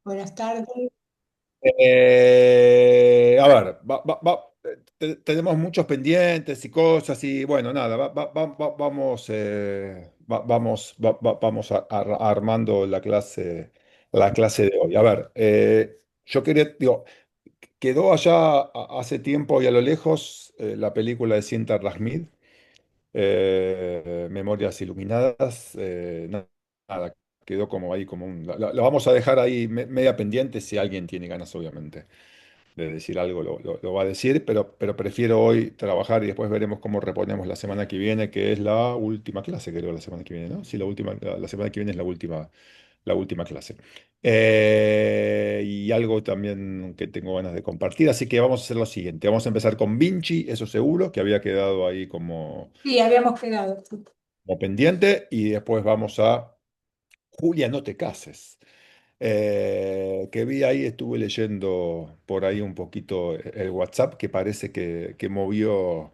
Buenas tardes. A ver, tenemos muchos pendientes y cosas y bueno, nada, vamos, vamos armando la clase de hoy. A ver, yo quería, digo, quedó allá hace tiempo y a lo lejos la película de Sienta Rasmid, Memorias Iluminadas, nada, quedó como ahí, como la vamos a dejar ahí media pendiente si alguien tiene ganas, obviamente de decir algo lo va a decir, pero prefiero hoy trabajar y después veremos cómo reponemos la semana que viene, que es la última clase, creo, la semana que viene, ¿no? Sí, la semana que viene es la última clase. Y algo también que tengo ganas de compartir, así que vamos a hacer lo siguiente, vamos a empezar con Vinci, eso seguro, que había quedado ahí Sí, habíamos quedado. como pendiente, y después vamos a Julia, no te cases. Que vi ahí, estuve leyendo por ahí un poquito el WhatsApp que parece que movió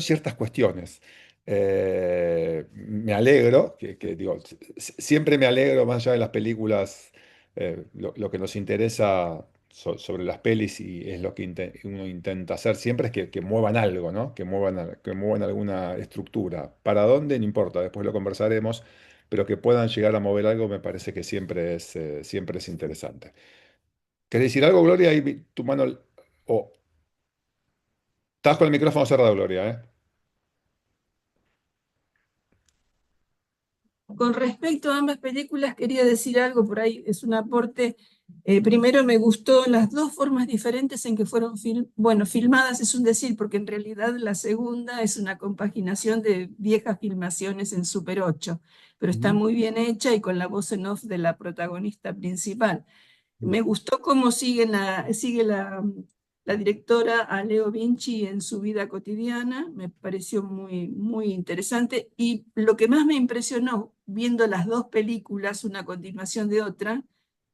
ciertas cuestiones. Me alegro, digo, siempre me alegro más allá de las películas, lo que nos interesa sobre las pelis y es lo que uno intenta hacer siempre es que muevan algo, ¿no? Que muevan alguna estructura. ¿Para dónde? No importa, después lo conversaremos, pero que puedan llegar a mover algo me parece que siempre es interesante. ¿Querés decir algo, Gloria? Ahí tu mano. Oh, estás con el micrófono cerrado, Gloria, ¿eh? Con respecto a ambas películas, quería decir algo por ahí, es un aporte. Primero, me gustó las dos formas diferentes en que fueron bueno, filmadas, es un decir, porque en realidad la segunda es una compaginación de viejas filmaciones en Super 8, pero está Ujú. muy bien hecha y con la voz en off de la protagonista principal. Mm. Me gustó cómo sigue la directora a Leo Vinci en su vida cotidiana, me pareció muy, muy interesante. Y lo que más me impresionó, viendo las dos películas, una a continuación de otra,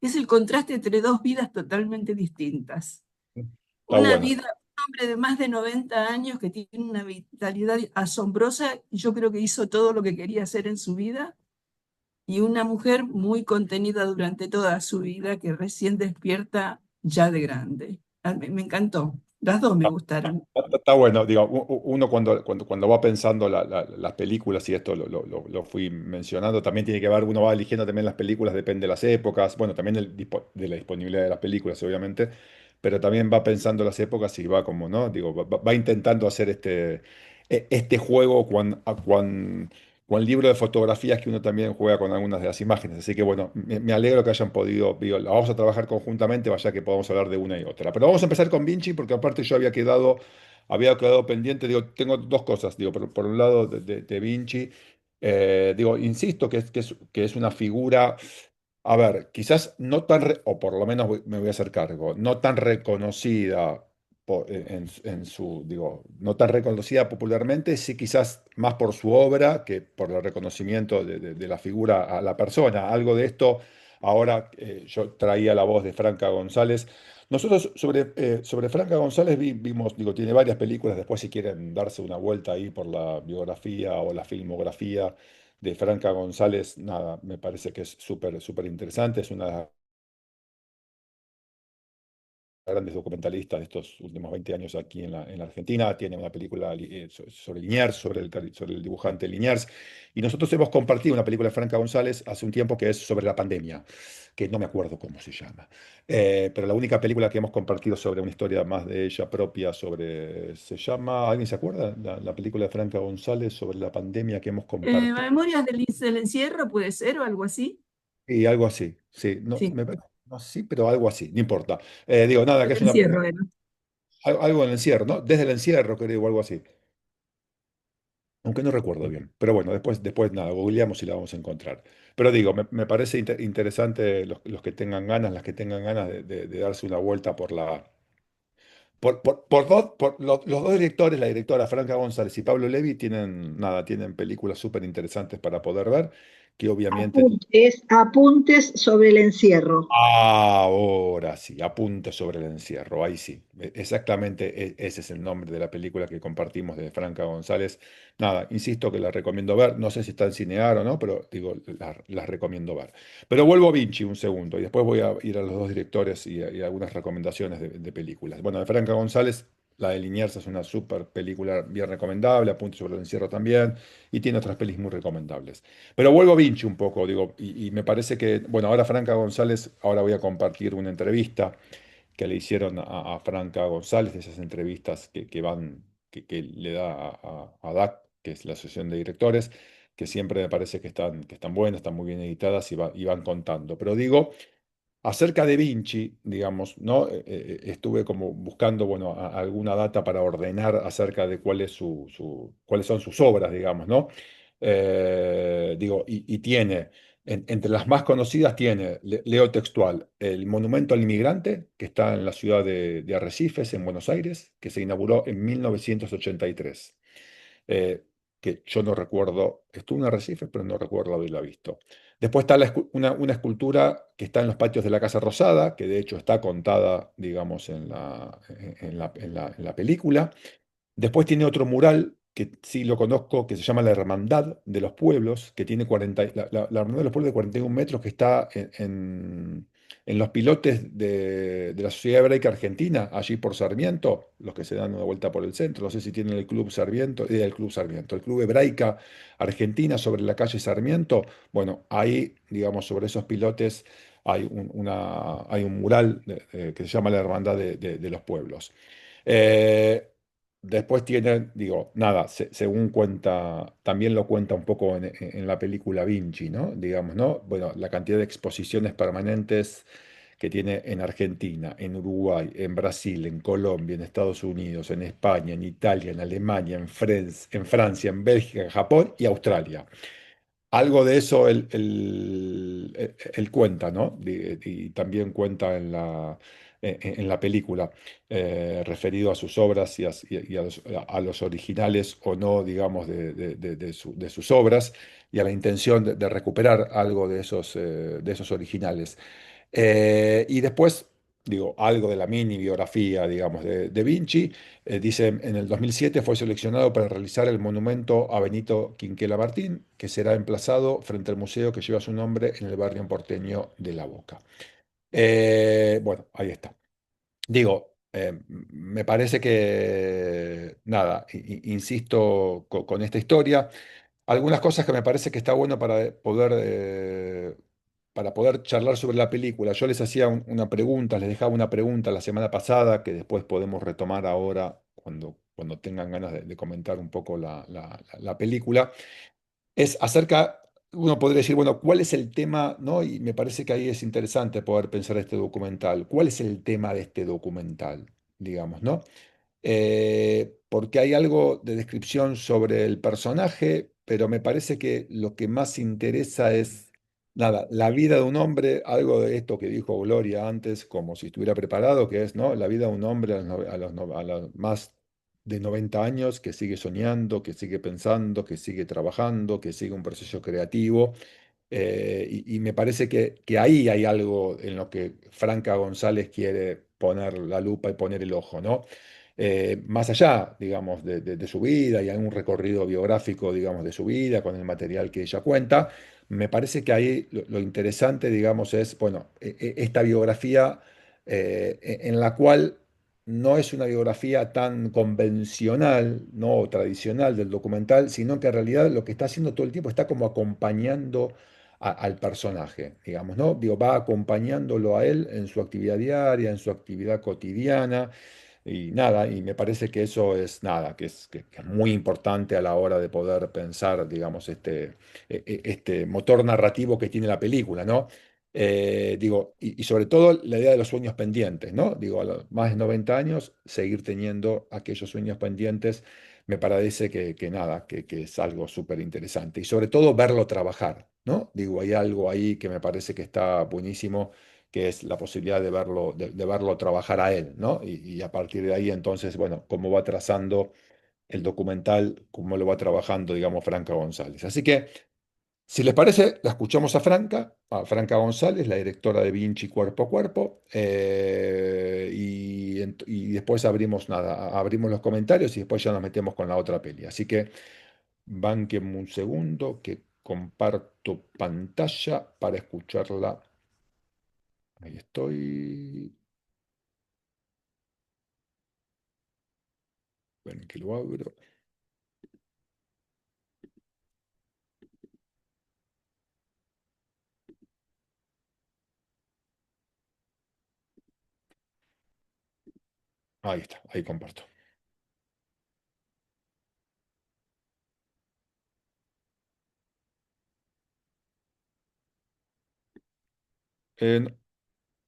es el contraste entre dos vidas totalmente distintas. Está Una buena. vida, un hombre de más de 90 años que tiene una vitalidad asombrosa y yo creo que hizo todo lo que quería hacer en su vida, y una mujer muy contenida durante toda su vida que recién despierta ya de grande. Me encantó. Las dos me gustaron. Está bueno, digo, uno cuando va pensando las películas y esto lo fui mencionando, también tiene que ver, uno va eligiendo también las películas, depende de las épocas, bueno, también de la disponibilidad de las películas, obviamente, pero también va pensando las épocas y va como, ¿no? Digo, va intentando hacer este juego con el libro de fotografías que uno también juega con algunas de las imágenes. Así que bueno, me alegro que hayan podido, digo, la vamos a trabajar conjuntamente, vaya que podamos hablar de una y otra. Pero vamos a empezar con Vinci, porque aparte yo había quedado pendiente, digo, tengo dos cosas, digo, por un lado de Vinci, digo, insisto que es una figura, a ver, quizás no tan, o por lo menos me voy a hacer cargo, no tan reconocida en su, digo, no tan reconocida popularmente, sí quizás más por su obra que por el reconocimiento de la figura a la persona. Algo de esto, ahora yo traía la voz de Franca González. Nosotros sobre Franca González vimos, digo, tiene varias películas, después si quieren darse una vuelta ahí por la biografía o la filmografía de Franca González, nada, me parece que es súper interesante, es una grandes documentalistas de estos últimos 20 años aquí en la Argentina. Tiene una película sobre Liniers, sobre el dibujante Liniers. Y nosotros hemos compartido una película de Franca González hace un tiempo que es sobre la pandemia, que no me acuerdo cómo se llama. Pero la única película que hemos compartido sobre una historia más de ella propia, se llama, ¿alguien se acuerda? La película de Franca González sobre la pandemia que hemos compartido. Memorias del encierro, puede ser, o algo así. Y algo así, sí, no, Sí, no, sí, pero algo así, no importa. Digo, nada, que del es una, encierro era. algo en el encierro, ¿no? Desde el encierro, creo, o algo así. Aunque no recuerdo bien. Pero bueno, después nada, googleamos y la vamos a encontrar. Pero digo, me parece interesante los que tengan ganas, las que tengan ganas de darse una vuelta por los dos directores, la directora Franca González y Pablo Levi, tienen películas súper interesantes para poder ver. que obviamente... Apuntes, apuntes sobre el encierro. Ahora sí, apunte sobre el encierro, ahí sí, exactamente ese es el nombre de la película que compartimos de Franca González. Nada, insisto que la recomiendo ver, no sé si está en Cinear o no, pero digo, las recomiendo ver. Pero vuelvo a Vinci un segundo y después voy a ir a los dos directores y algunas recomendaciones de películas. Bueno, de Franca González, la de Liniers es una súper película bien recomendable, apunte sobre el encierro también, y tiene otras pelis muy recomendables. Pero vuelvo a Vinci un poco, digo, y me parece que, bueno, ahora Franca González, ahora voy a compartir una entrevista que le hicieron a Franca González, de esas entrevistas que le da a DAC, que es la Asociación de Directores, que siempre me parece que están buenas, están muy bien editadas y van contando. Pero digo, acerca de Vinci, digamos, ¿no? Estuve como buscando, bueno, alguna data para ordenar acerca de cuál es cuáles son sus obras, digamos, ¿no? Digo, y tiene, entre las más conocidas tiene, leo textual, el Monumento al Inmigrante, que está en la ciudad de Arrecifes, en Buenos Aires, que se inauguró en 1983, eh, que yo no recuerdo, estuvo en Arrecife, pero no recuerdo haberla visto. Después está una escultura que está en los patios de la Casa Rosada, que de hecho está contada, digamos, en la película. Después tiene otro mural que sí lo conozco, que se llama La Hermandad de los Pueblos, que tiene 40, la Hermandad de los Pueblos de 41 metros, que está en los pilotes de la Sociedad Hebraica Argentina, allí por Sarmiento, los que se dan una vuelta por el centro. No sé si tienen el Club Sarmiento, el Club Hebraica Argentina sobre la calle Sarmiento. Bueno, ahí, digamos, sobre esos pilotes hay un mural que se llama La Hermandad de los Pueblos. Eh, Después tiene, digo, nada, según cuenta, también lo cuenta un poco en la película Vinci, ¿no? Digamos, ¿no? Bueno, la cantidad de exposiciones permanentes que tiene en Argentina, en Uruguay, en Brasil, en Colombia, en Estados Unidos, en España, en Italia, en Alemania, en Francia, en Bélgica, en Japón y Australia. Algo de eso él cuenta, ¿no? Y también cuenta en la película, referido a sus obras y a los originales o no, digamos, de sus obras y a la intención de recuperar algo de esos originales. Y después, digo, algo de la mini biografía, digamos, de Vinci. Dice, en el 2007 fue seleccionado para realizar el monumento a Benito Quinquela Martín, que será emplazado frente al museo que lleva su nombre en el barrio porteño de La Boca. Bueno, ahí está. Digo, me parece que, nada, insisto con esta historia. Algunas cosas que me parece que está bueno para poder charlar sobre la película. Yo les hacía una pregunta, les dejaba una pregunta la semana pasada que después podemos retomar ahora cuando tengan ganas de comentar un poco la película. Es acerca, uno podría decir, bueno, ¿cuál es el tema, no? Y me parece que ahí es interesante poder pensar este documental. ¿Cuál es el tema de este documental, digamos, no? Porque hay algo de descripción sobre el personaje, pero me parece que lo que más interesa es, nada, la vida de un hombre, algo de esto que dijo Gloria antes, como si estuviera preparado, que es, ¿no? La vida de un hombre a los más de 90 años, que sigue soñando, que sigue pensando, que sigue trabajando, que sigue un proceso creativo. Y me parece que ahí hay algo en lo que Franca González quiere poner la lupa y poner el ojo, ¿no? Más allá, digamos, de su vida y algún recorrido biográfico, digamos, de su vida, con el material que ella cuenta, me parece que ahí lo interesante, digamos, es, bueno, esta biografía en la cual no es una biografía tan convencional, ¿no? O tradicional del documental, sino que en realidad lo que está haciendo todo el tiempo está como acompañando al personaje, digamos, ¿no? Digo, va acompañándolo a él en su actividad diaria, en su actividad cotidiana, y nada, y me parece que eso es nada, que es muy importante a la hora de poder pensar, digamos, este motor narrativo que tiene la película, ¿no? Digo, y sobre todo la idea de los sueños pendientes, ¿no? Digo, a los más de 90 años, seguir teniendo aquellos sueños pendientes, me parece que nada, que es algo súper interesante. Y sobre todo verlo trabajar, ¿no? Digo, hay algo ahí que me parece que está buenísimo, que es la posibilidad de verlo trabajar a él, ¿no? Y a partir de ahí, entonces, bueno, cómo va trazando el documental, cómo lo va trabajando, digamos, Franca González. Así que Si les parece, la escuchamos a Franca González, la directora de Vinci Cuerpo a Cuerpo, y después abrimos los comentarios y después ya nos metemos con la otra peli. Así que banquen un segundo que comparto pantalla para escucharla. Ahí estoy. Ven que lo abro. Ahí está, ahí comparto. No,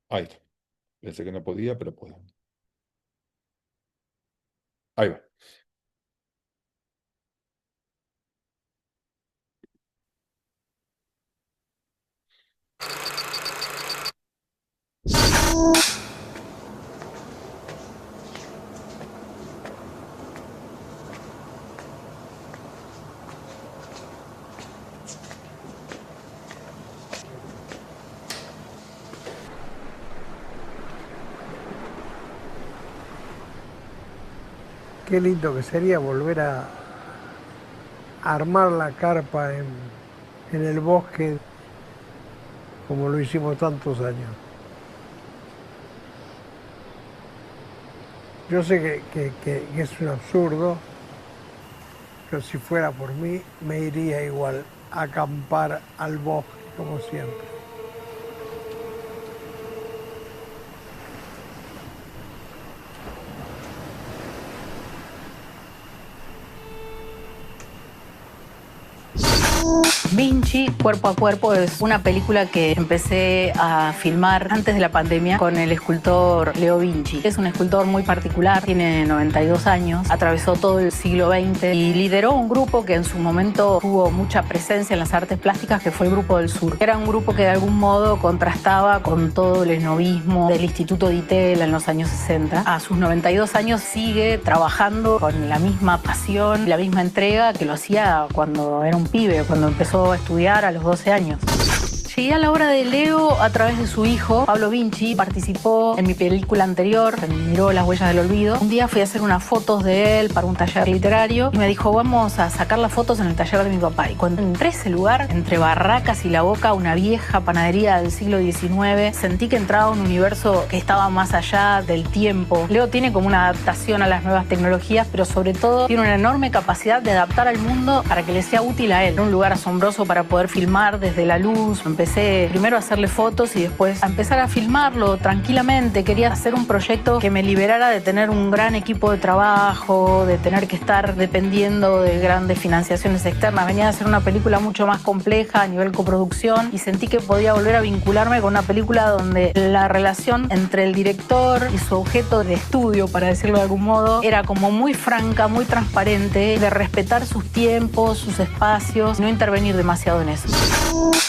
ahí está. Pensé que no podía, pero puedo. Ahí va. Qué lindo que sería volver a armar la carpa en el bosque como lo hicimos tantos años. Yo sé que es un absurdo, pero si fuera por mí me iría igual a acampar al bosque como siempre. Vinci, Cuerpo a Cuerpo, es una película que empecé a filmar antes de la pandemia con el escultor Leo Vinci. Es un escultor muy particular, tiene 92 años, atravesó todo el siglo XX y lideró un grupo que en su momento tuvo mucha presencia en las artes plásticas, que fue el Grupo del Sur. Era un grupo que de algún modo contrastaba con todo el esnovismo del Instituto Di Tella en los años 60. A sus 92 años sigue trabajando con la misma pasión, la misma entrega que lo hacía cuando era un pibe, cuando empezó a estudiar a los 12 años. Llegué a la obra de Leo a través de su hijo, Pablo Vinci. Participó en mi película anterior, Miró las huellas del olvido. Un día fui a hacer unas fotos de él para un taller literario y me dijo, vamos a sacar las fotos en el taller de mi papá. Y cuando entré a ese lugar, entre Barracas y La Boca, una vieja panadería del siglo XIX, sentí que entraba a un universo que estaba más allá del tiempo. Leo tiene como una adaptación a las nuevas tecnologías, pero sobre todo tiene una enorme capacidad de adaptar al mundo para que le sea útil a él. Era un lugar asombroso para poder filmar desde la luz. Empecé primero a hacerle fotos y después a empezar a filmarlo tranquilamente. Quería hacer un proyecto que me liberara de tener un gran equipo de trabajo, de tener que estar dependiendo de grandes financiaciones externas. Venía a hacer una película mucho más compleja a nivel coproducción y sentí que podía volver a vincularme con una película donde la relación entre el director y su objeto de estudio, para decirlo de algún modo, era como muy franca, muy transparente, de respetar sus tiempos, sus espacios, no intervenir demasiado en eso.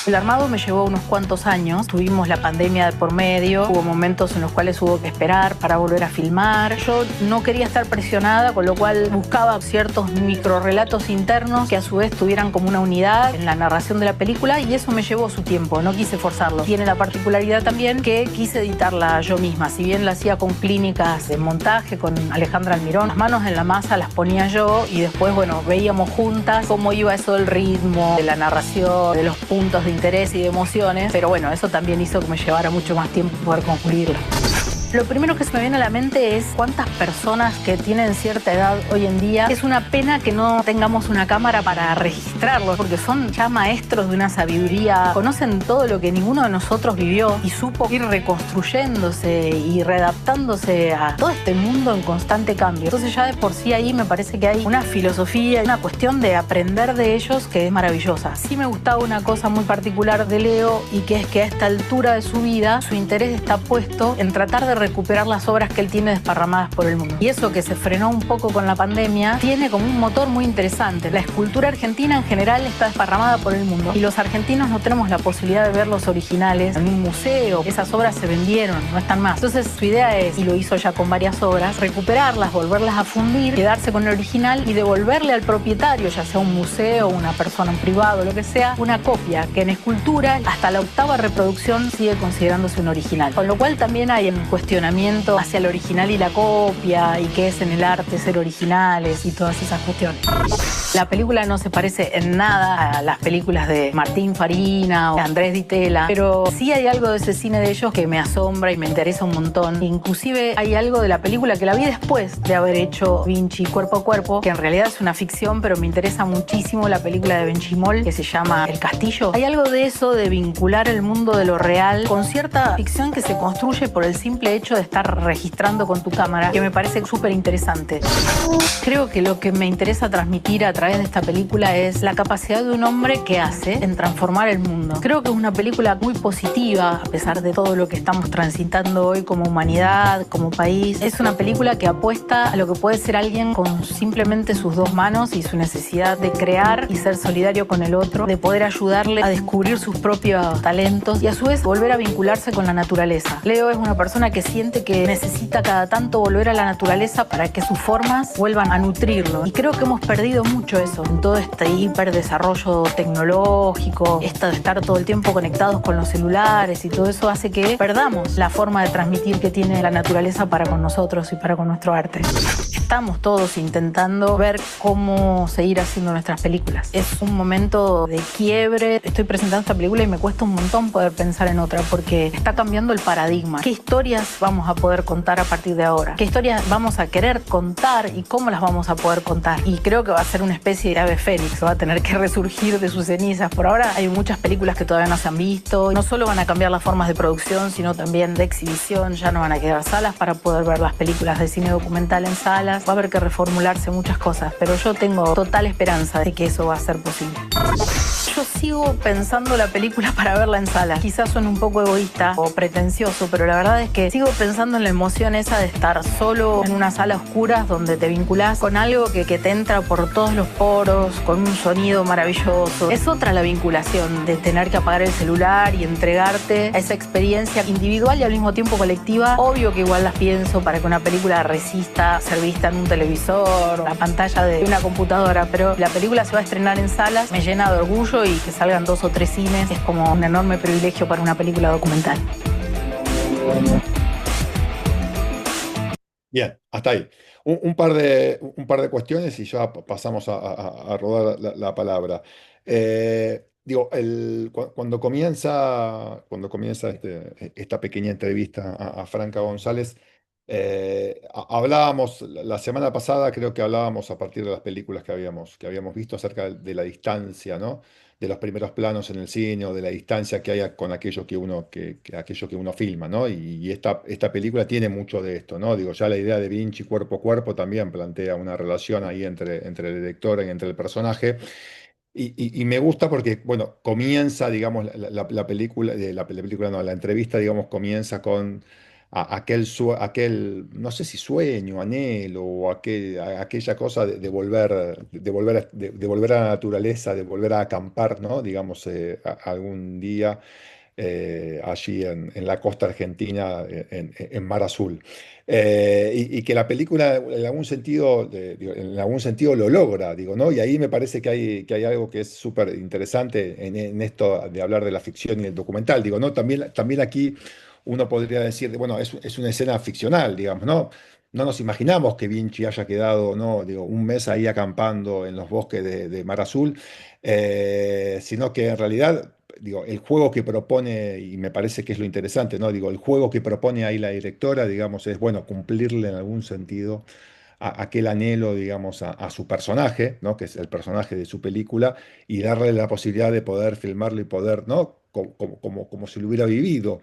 El armado me llevó unos cuantos años. Tuvimos la pandemia de por medio. Hubo momentos en los cuales hubo que esperar para volver a filmar. Yo no quería estar presionada, con lo cual buscaba ciertos microrelatos internos que a su vez tuvieran como una unidad en la narración de la película, y eso me llevó su tiempo. No quise forzarlo. Tiene la particularidad también que quise editarla yo misma. Si bien la hacía con clínicas de montaje, con Alejandra Almirón, las manos en la masa las ponía yo y después, bueno, veíamos juntas cómo iba eso del ritmo, de la narración, de los puntos de interés y de emociones, pero bueno, eso también hizo que me llevara mucho más tiempo poder concluirlo. Lo primero que se me viene a la mente es cuántas personas que tienen cierta edad hoy en día, es una pena que no tengamos una cámara para registrarlos, porque son ya maestros de una sabiduría, conocen todo lo que ninguno de nosotros vivió y supo ir reconstruyéndose y readaptándose a todo este mundo en constante cambio. Entonces ya de por sí ahí me parece que hay una filosofía, una cuestión de aprender de ellos que es maravillosa. Sí me gustaba una cosa muy particular de Leo, y que es que a esta altura de su vida su interés está puesto en tratar de recuperar las obras que él tiene desparramadas por el mundo. Y eso que se frenó un poco con la pandemia tiene como un motor muy interesante. La escultura argentina en general está desparramada por el mundo y los argentinos no tenemos la posibilidad de ver los originales en un museo. Esas obras se vendieron, no están más. Entonces su idea es, y lo hizo ya con varias obras, recuperarlas, volverlas a fundir, quedarse con el original y devolverle al propietario, ya sea un museo, una persona, un privado, lo que sea, una copia que en escultura hasta la octava reproducción sigue considerándose un original. Con lo cual también hay un cuestionamiento hacia el original y la copia y qué es en el arte ser originales y todas esas cuestiones. La película no se parece en nada a las películas de Martín Farina o Andrés Di Tella, pero sí hay algo de ese cine de ellos que me asombra y me interesa un montón. Inclusive hay algo de la película que la vi después de haber hecho Vinci Cuerpo a Cuerpo, que en realidad es una ficción, pero me interesa muchísimo la película de Benchimol que se llama El Castillo. Hay algo de eso de vincular el mundo de lo real con cierta ficción que se construye por el simple hecho de estar registrando con tu cámara, que me parece súper interesante. Creo que lo que me interesa transmitir a través de esta película es la capacidad de un hombre que hace en transformar el mundo. Creo que es una película muy positiva, a pesar de todo lo que estamos transitando hoy como humanidad, como país. Es una película que apuesta a lo que puede ser alguien con simplemente sus dos manos y su necesidad de crear y ser solidario con el otro, de poder ayudarle a descubrir sus propios talentos y a su vez volver a vincularse con la naturaleza. Leo es una persona que siente que necesita cada tanto volver a la naturaleza para que sus formas vuelvan a nutrirlo. Y creo que hemos perdido mucho eso en todo este hiperdesarrollo tecnológico, esto de estar todo el tiempo conectados con los celulares y todo eso hace que perdamos la forma de transmitir que tiene la naturaleza para con nosotros y para con nuestro arte. Estamos todos intentando ver cómo seguir haciendo nuestras películas. Es un momento de quiebre. Estoy presentando esta película y me cuesta un montón poder pensar en otra porque está cambiando el paradigma. ¿Qué historias vamos a poder contar a partir de ahora? ¿Qué historias vamos a querer contar y cómo las vamos a poder contar? Y creo que va a ser una especie de ave fénix, va a tener que resurgir de sus cenizas. Por ahora hay muchas películas que todavía no se han visto. No solo van a cambiar las formas de producción, sino también de exhibición. Ya no van a quedar salas para poder ver las películas de cine documental en salas. Va a haber que reformularse muchas cosas, pero yo tengo total esperanza de que eso va a ser posible. Yo sigo pensando la película para verla en sala. Quizás suene un poco egoísta o pretencioso, pero la verdad es que sigo pensando en la emoción esa de estar solo en una sala oscura donde te vinculás con algo que te entra por todos los poros, con un sonido maravilloso. Es otra la vinculación de tener que apagar el celular y entregarte a esa experiencia individual y al mismo tiempo colectiva. Obvio que igual las pienso para que una película resista ser vista en un televisor o la pantalla de una computadora, pero la película se va a estrenar en salas, me llena de orgullo y que salgan 2 o 3 cines es como un enorme privilegio para una película documental. Bien, hasta ahí. Un par de cuestiones y ya pasamos a rodar la palabra. Digo, cuando comienza esta pequeña entrevista a Franca González, hablábamos, la semana pasada creo que hablábamos a partir de las películas que habíamos visto acerca de la distancia, ¿no? De los primeros planos en el cine o de la distancia que hay con aquello que uno filma, ¿no? Y esta película tiene mucho de esto, ¿no? Digo, ya la idea de Vinci cuerpo a cuerpo también plantea una relación ahí entre el director y entre el personaje. Y me gusta porque, bueno, comienza, digamos, la película, la película no, la entrevista, digamos, comienza con no sé si sueño, anhelo, o aquella cosa de volver a la naturaleza, de volver a acampar, ¿no? Digamos, algún día allí en la costa argentina, en Mar Azul. Y que la película en algún sentido lo logra, digo, ¿no? Y ahí me parece que hay algo que es súper interesante en esto de hablar de la ficción y el documental, digo, ¿no? También aquí uno podría decir, bueno, es una escena ficcional, digamos, ¿no? No nos imaginamos que Vinci haya quedado, ¿no? Digo, un mes ahí acampando en los bosques de Mar Azul, sino que en realidad, digo, el juego que propone, y me parece que es lo interesante, ¿no? Digo, el juego que propone ahí la directora, digamos, es, bueno, cumplirle en algún sentido aquel anhelo, digamos, a su personaje, ¿no? Que es el personaje de su película, y darle la posibilidad de poder filmarlo y poder, ¿no? como si lo hubiera vivido,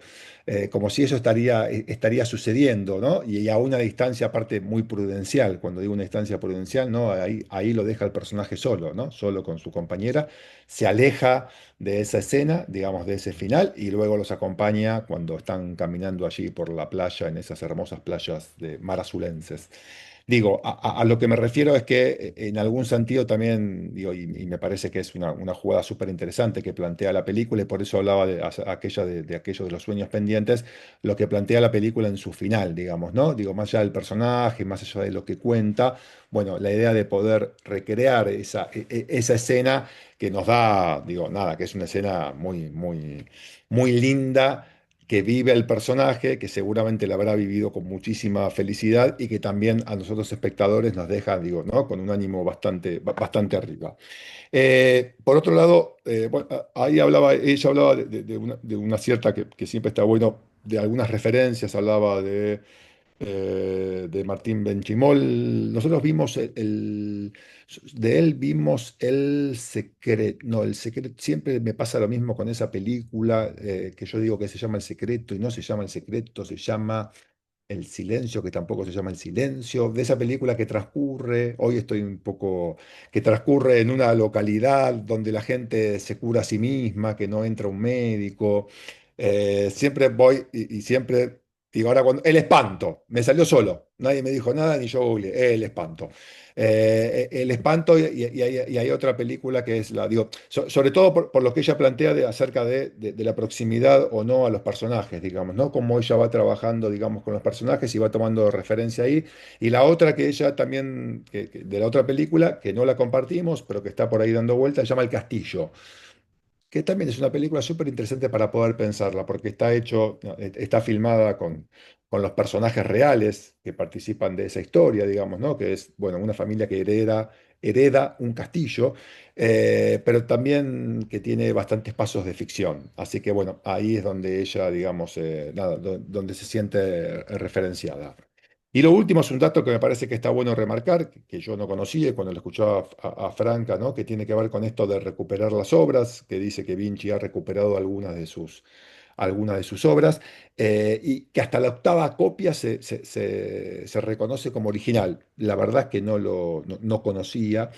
como si eso estaría sucediendo, ¿no? Y a una distancia aparte muy prudencial, cuando digo una distancia prudencial, ¿no? Ahí lo deja el personaje solo, ¿no? Solo con su compañera, se aleja de esa escena, digamos, de ese final, y luego los acompaña cuando están caminando allí por la playa, en esas hermosas playas de marazulenses. Digo, a lo que me refiero es que en algún sentido también, digo, y me parece que es una jugada súper interesante que plantea la película, y por eso hablaba de aquello de los sueños pendientes, lo que plantea la película en su final, digamos, ¿no? Digo, más allá del personaje, más allá de lo que cuenta, bueno, la idea de poder recrear esa escena que nos da, digo, nada, que es una escena muy linda que vive el personaje, que seguramente la habrá vivido con muchísima felicidad y que también a nosotros espectadores nos deja, digo, ¿no? Con un ánimo bastante arriba. Por otro lado, bueno, ella hablaba de una cierta que siempre está bueno, de algunas referencias, hablaba de Martín Benchimol. Nosotros vimos de él vimos El Secreto. No, El Secreto, siempre me pasa lo mismo con esa película, que yo digo que se llama El Secreto y no se llama El Secreto, se llama El Silencio, que tampoco se llama El Silencio, de esa película que transcurre, hoy estoy un poco, que transcurre en una localidad donde la gente se cura a sí misma, que no entra un médico. Siempre voy y siempre digo, ahora cuando, El Espanto, me salió solo, nadie me dijo nada, ni yo googleé, El Espanto. El Espanto, y hay otra película que es digo, sobre todo por lo que ella plantea acerca de la proximidad o no a los personajes, digamos, ¿no? Cómo ella va trabajando, digamos, con los personajes y va tomando referencia ahí. Y la otra que ella también, de la otra película, que no la compartimos, pero que está por ahí dando vueltas, se llama El Castillo, que también es una película súper interesante para poder pensarla, porque está filmada con los personajes reales que participan de esa historia, digamos, ¿no? Que es, bueno, una familia que hereda un castillo, pero también que tiene bastantes pasos de ficción. Así que, bueno, ahí es donde ella, digamos, nada, donde se siente referenciada. Y lo último es un dato que me parece que está bueno remarcar, que yo no conocía y cuando lo escuchaba a Franca, ¿no? Que tiene que ver con esto de recuperar las obras, que dice que Vinci ha recuperado algunas de sus obras, y que hasta la octava copia se reconoce como original. La verdad es que no conocía,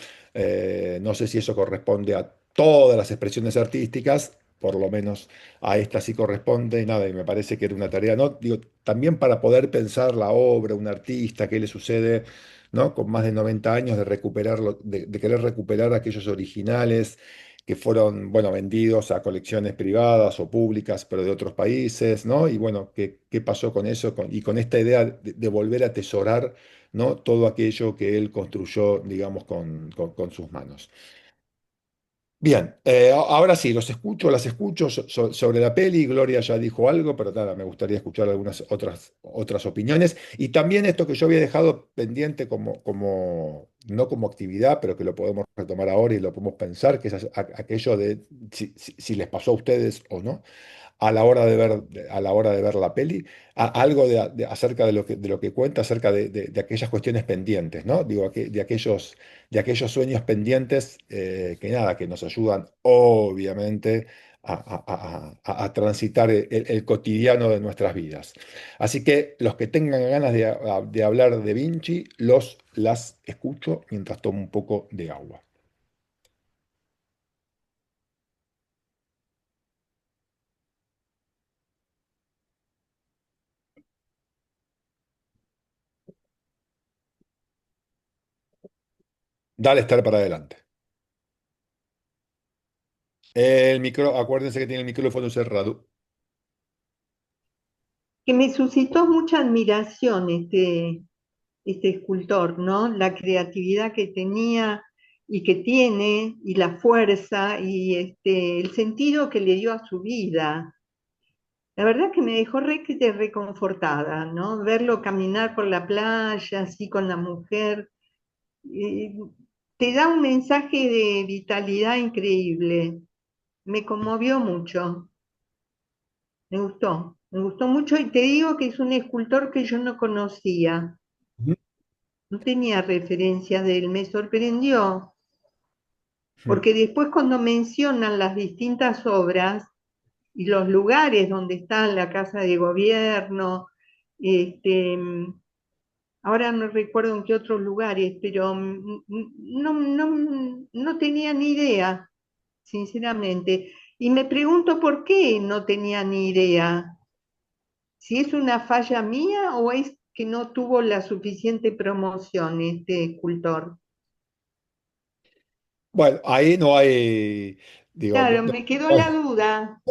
no sé si eso corresponde a todas las expresiones artísticas. Por lo menos a esta sí corresponde, y nada, y me parece que era una tarea, ¿no? Digo, también para poder pensar la obra, un artista, qué le sucede, ¿no? Con más de 90 años de recuperarlo, de querer recuperar aquellos originales que fueron, bueno, vendidos a colecciones privadas o públicas, pero de otros países, ¿no? Y bueno, ¿qué pasó con eso? Y con esta idea de volver a atesorar, ¿no? Todo aquello que él construyó, digamos, con sus manos. Bien, ahora sí, las escucho sobre la peli. Gloria ya dijo algo, pero nada, me gustaría escuchar algunas otras opiniones. Y también esto que yo había dejado pendiente no como actividad, pero que lo podemos retomar ahora y lo podemos pensar, que es aquello de si les pasó a ustedes o no a la hora de ver la peli, algo acerca de lo que cuenta, acerca de aquellas cuestiones pendientes, ¿no? Digo, de aquellos sueños pendientes, que nada, que nos ayudan obviamente a transitar el cotidiano de nuestras vidas. Así que los que tengan ganas de hablar de Vinci, las escucho mientras tomo un poco de agua. Dale estar para adelante. Acuérdense que tiene el micrófono cerrado. Que me suscitó mucha admiración este escultor, ¿no? La creatividad que tenía y que tiene, y la fuerza, y el sentido que le dio a su vida. La verdad que me dejó reconfortada, ¿no? Verlo caminar por la playa, así con la mujer, eh, te da un mensaje de vitalidad increíble. Me conmovió mucho, me gustó mucho y te digo que es un escultor que yo no conocía, Ujú. no tenía referencia de él, me sorprendió, Mm. porque después cuando mencionan las distintas obras, y los lugares donde está la casa de gobierno, este, ahora no recuerdo en qué otros lugares, pero no tenía ni idea, sinceramente. Y me pregunto por qué no tenía ni idea. Si es una falla mía o es que no tuvo la suficiente promoción este escultor. Bueno, ahí no hay, digo, Claro, me quedó la duda.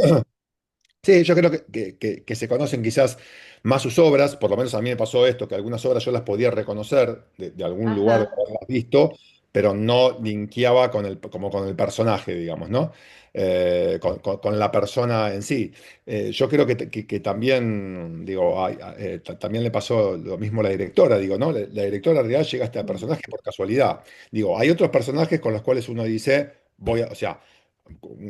sí, yo creo que se conocen quizás más sus obras, por lo menos a mí me pasó esto, que algunas obras yo las podía reconocer de algún lugar de Ajá. haberlas visto, pero no linkeaba como con el personaje, digamos, ¿no? Con la persona en sí. Yo creo que también, digo, también le pasó lo mismo a la directora, digo, ¿no? La directora en realidad llega a este personaje por casualidad. Digo, hay otros personajes con los cuales uno dice, o sea,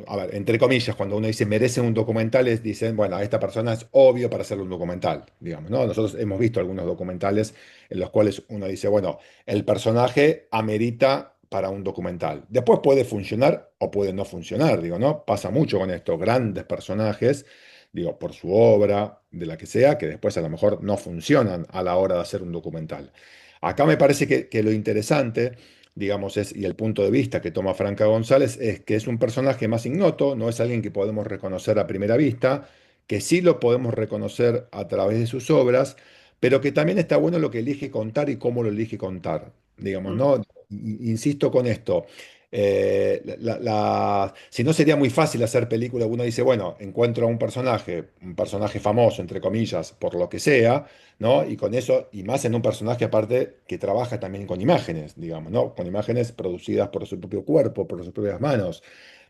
a ver, entre comillas, cuando uno dice merecen un documental, dicen, bueno, esta persona es obvio para hacerle un documental, digamos, ¿no? Nosotros hemos visto algunos documentales en los cuales uno dice, bueno, el personaje amerita para un documental. Después puede funcionar o puede no funcionar, digo, ¿no? Pasa mucho con esto, grandes personajes, digo, por su obra, de la que sea, que después a lo mejor no funcionan a la hora de hacer un documental. Acá me parece que lo interesante, digamos, y el punto de vista que toma Franca González es que es un personaje más ignoto, no es alguien que podemos reconocer a primera vista, que sí lo podemos reconocer a través de sus obras, pero que también está bueno lo que elige contar y cómo lo elige contar, digamos, Mm. ¿no? Insisto con esto. Si no sería muy fácil hacer película, uno dice, bueno, encuentro a un personaje famoso, entre comillas, por lo que sea, ¿no? Y con eso, y más en un personaje aparte que trabaja también con imágenes, digamos, ¿no? Con imágenes producidas por su propio cuerpo, por sus propias manos.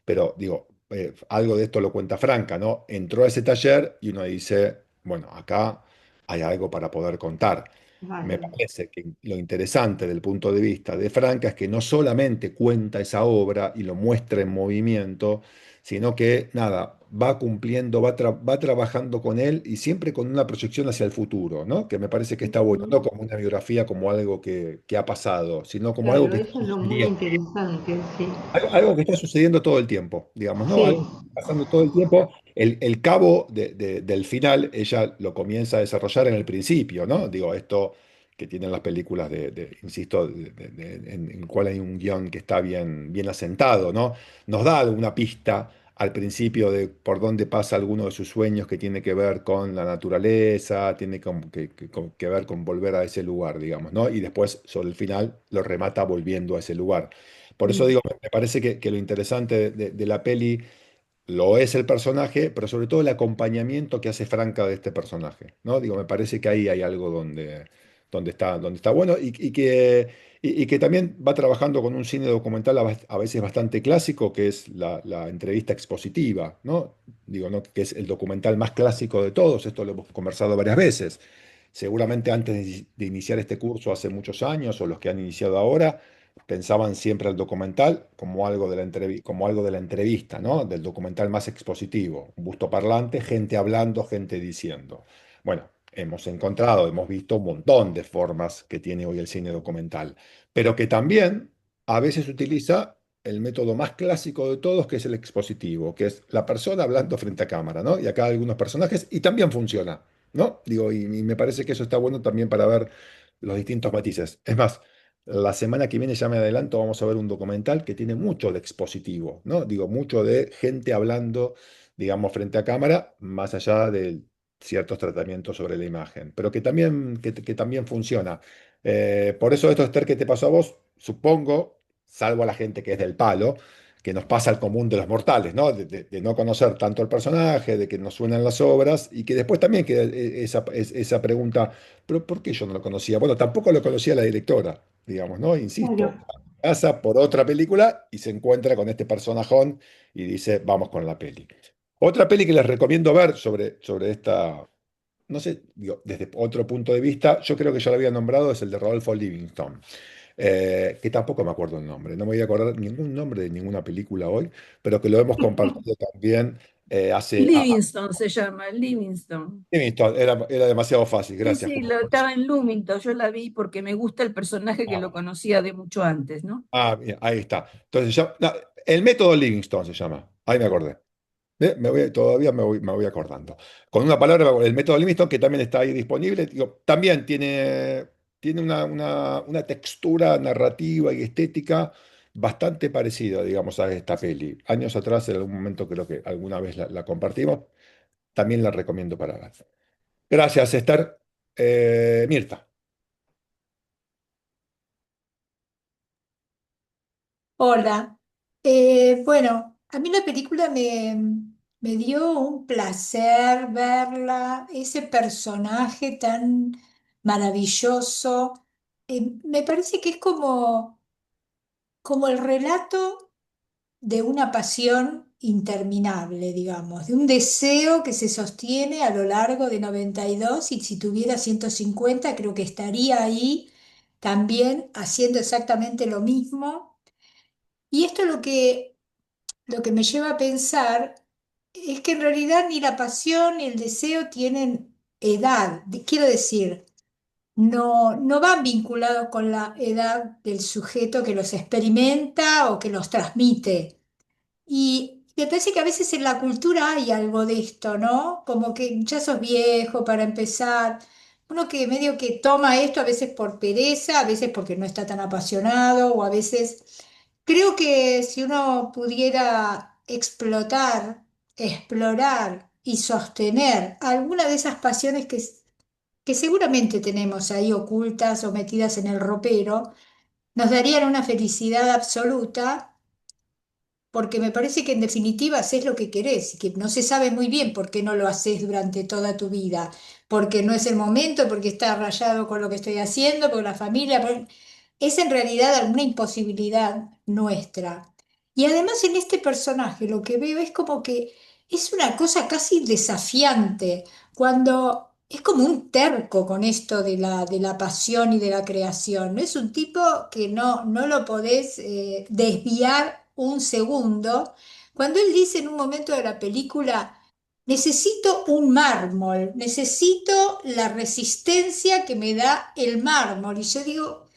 Pero digo, algo de esto lo cuenta Franca, ¿no? Entró a ese taller y uno dice, bueno, acá hay algo para poder contar. Me Claro. parece que lo interesante del punto de vista de Franca es que no solamente cuenta esa obra y lo muestra en movimiento, sino que, nada, va cumpliendo, va trabajando con él y siempre con una proyección hacia el futuro, ¿no? Que me parece que está bueno, no Ujú. como una biografía, como algo que ha pasado, sino como algo Claro, que está eso es lo muy sucediendo. interesante, sí. Algo que está sucediendo todo el tiempo, digamos, ¿no? Sí, Algo que está pasando todo el tiempo. El cabo del final, ella lo comienza a desarrollar en el principio, ¿no? Digo, esto que tienen las películas insisto, en el cual hay un guión que está bien asentado, ¿no? Nos da alguna pista al principio de por dónde pasa alguno de sus sueños que tiene que ver con la naturaleza, tiene que ver con volver a ese lugar, digamos, ¿no? Y después, sobre el final, lo remata volviendo a ese lugar. Por eso mm, digo, me parece que lo interesante de la peli lo es el personaje, pero sobre todo el acompañamiento que hace Franca de este personaje, ¿no? Digo, me parece que ahí hay algo donde está bueno y que también va trabajando con un cine documental a veces bastante clásico, que es la entrevista expositiva, ¿no? Digo, ¿no? Que es el documental más clásico de todos, esto lo hemos conversado varias veces. Seguramente antes de iniciar este curso hace muchos años, o los que han iniciado ahora, pensaban siempre el documental como algo como algo de la entrevista, ¿no? Del documental más expositivo, un busto parlante, gente hablando, gente diciendo. Bueno, hemos visto un montón de formas que tiene hoy el cine documental, pero que también a veces utiliza el método más clásico de todos, que es el expositivo, que es la persona hablando frente a cámara, ¿no? Y acá hay algunos personajes, y también funciona, ¿no? Digo, y me parece que eso está bueno también para ver los distintos matices. Es más, la semana que viene, ya me adelanto, vamos a ver un documental que tiene mucho de expositivo, ¿no? Digo, mucho de gente hablando, digamos, frente a cámara, más allá de ciertos tratamientos sobre la imagen, pero que también funciona. Por eso esto, Esther, que te pasó a vos, supongo, salvo a la gente que es del palo, que nos pasa al común de los mortales, ¿no? De no conocer tanto el personaje, de que nos suenan las obras y que después también queda esa pregunta, pero ¿por qué yo no lo conocía? Bueno, tampoco lo conocía la directora, digamos, ¿no? Insisto, claro. pasa por otra película y se encuentra con este personajón y dice, vamos con la peli. Otra peli que les recomiendo ver sobre esta, no sé, digo, desde otro punto de vista, yo creo que ya lo había nombrado, es el de Rodolfo Livingston, que tampoco me acuerdo el nombre, no me voy a acordar ningún nombre de ninguna película hoy, pero que lo hemos compartido también hace... Livingston se llama, Livingston. Livingston, era demasiado fácil, Sí, gracias. sí, estaba en Bloomington, yo la vi porque me gusta el personaje que lo conocía de mucho antes, ¿no? Bien, ahí está. Entonces, el método Livingston se llama. Ahí me acordé. Todavía me voy acordando. Con una palabra, el método Livingston, que también está ahí disponible, digo, también tiene una textura narrativa y estética bastante parecida, digamos, a esta peli. Años atrás, en algún momento creo que alguna vez la compartimos, también la recomiendo para ver. Gracias, Esther. Mirta. Hola. Bueno, a mí la película me dio un placer verla, ese personaje tan maravilloso. Me parece que es como el relato de una pasión interminable, digamos, de un deseo que se sostiene a lo largo de 92 y si tuviera 150 creo que estaría ahí también haciendo exactamente lo mismo. Y esto lo que me lleva a pensar es que en realidad ni la pasión ni el deseo tienen edad. Quiero decir, no van vinculados con la edad del sujeto que los experimenta o que los transmite. Y me parece que a veces en la cultura hay algo de esto, ¿no? Como que ya sos viejo para empezar. Uno que medio que toma esto a veces por pereza, a veces porque no está tan apasionado, o a veces creo que si uno pudiera explorar y sostener alguna de esas pasiones que seguramente tenemos ahí ocultas o metidas en el ropero, nos darían una felicidad absoluta porque me parece que en definitiva haces lo que querés y que no se sabe muy bien por qué no lo haces durante toda tu vida, porque no es el momento, porque está rayado con lo que estoy haciendo, por la familia, es en realidad alguna imposibilidad nuestra. Y además en este personaje lo que veo es como que es una cosa casi desafiante, cuando es como un terco con esto de la pasión y de la creación. No es un tipo que no lo podés desviar un segundo. Cuando él dice en un momento de la película, necesito un mármol, necesito la resistencia que me da el mármol. Y yo digo,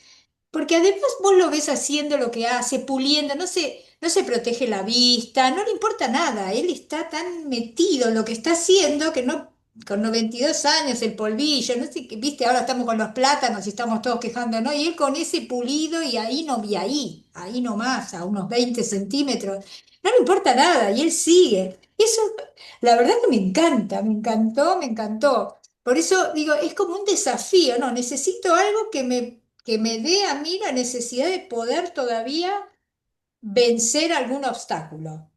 porque además vos lo ves haciendo lo que hace, puliendo, no se protege la vista, no le importa nada, él está tan metido en lo que está haciendo que no, con 92 años, el polvillo, no sé qué, viste, ahora estamos con los plátanos y estamos todos quejando, ¿no? Y él con ese pulido y ahí no, y ahí nomás, a unos 20 centímetros, no le importa nada y él sigue. Eso, la verdad que me encanta, me encantó, me encantó. Por eso digo, es como un desafío, ¿no? Necesito algo que me dé a mí la necesidad de poder todavía vencer algún obstáculo,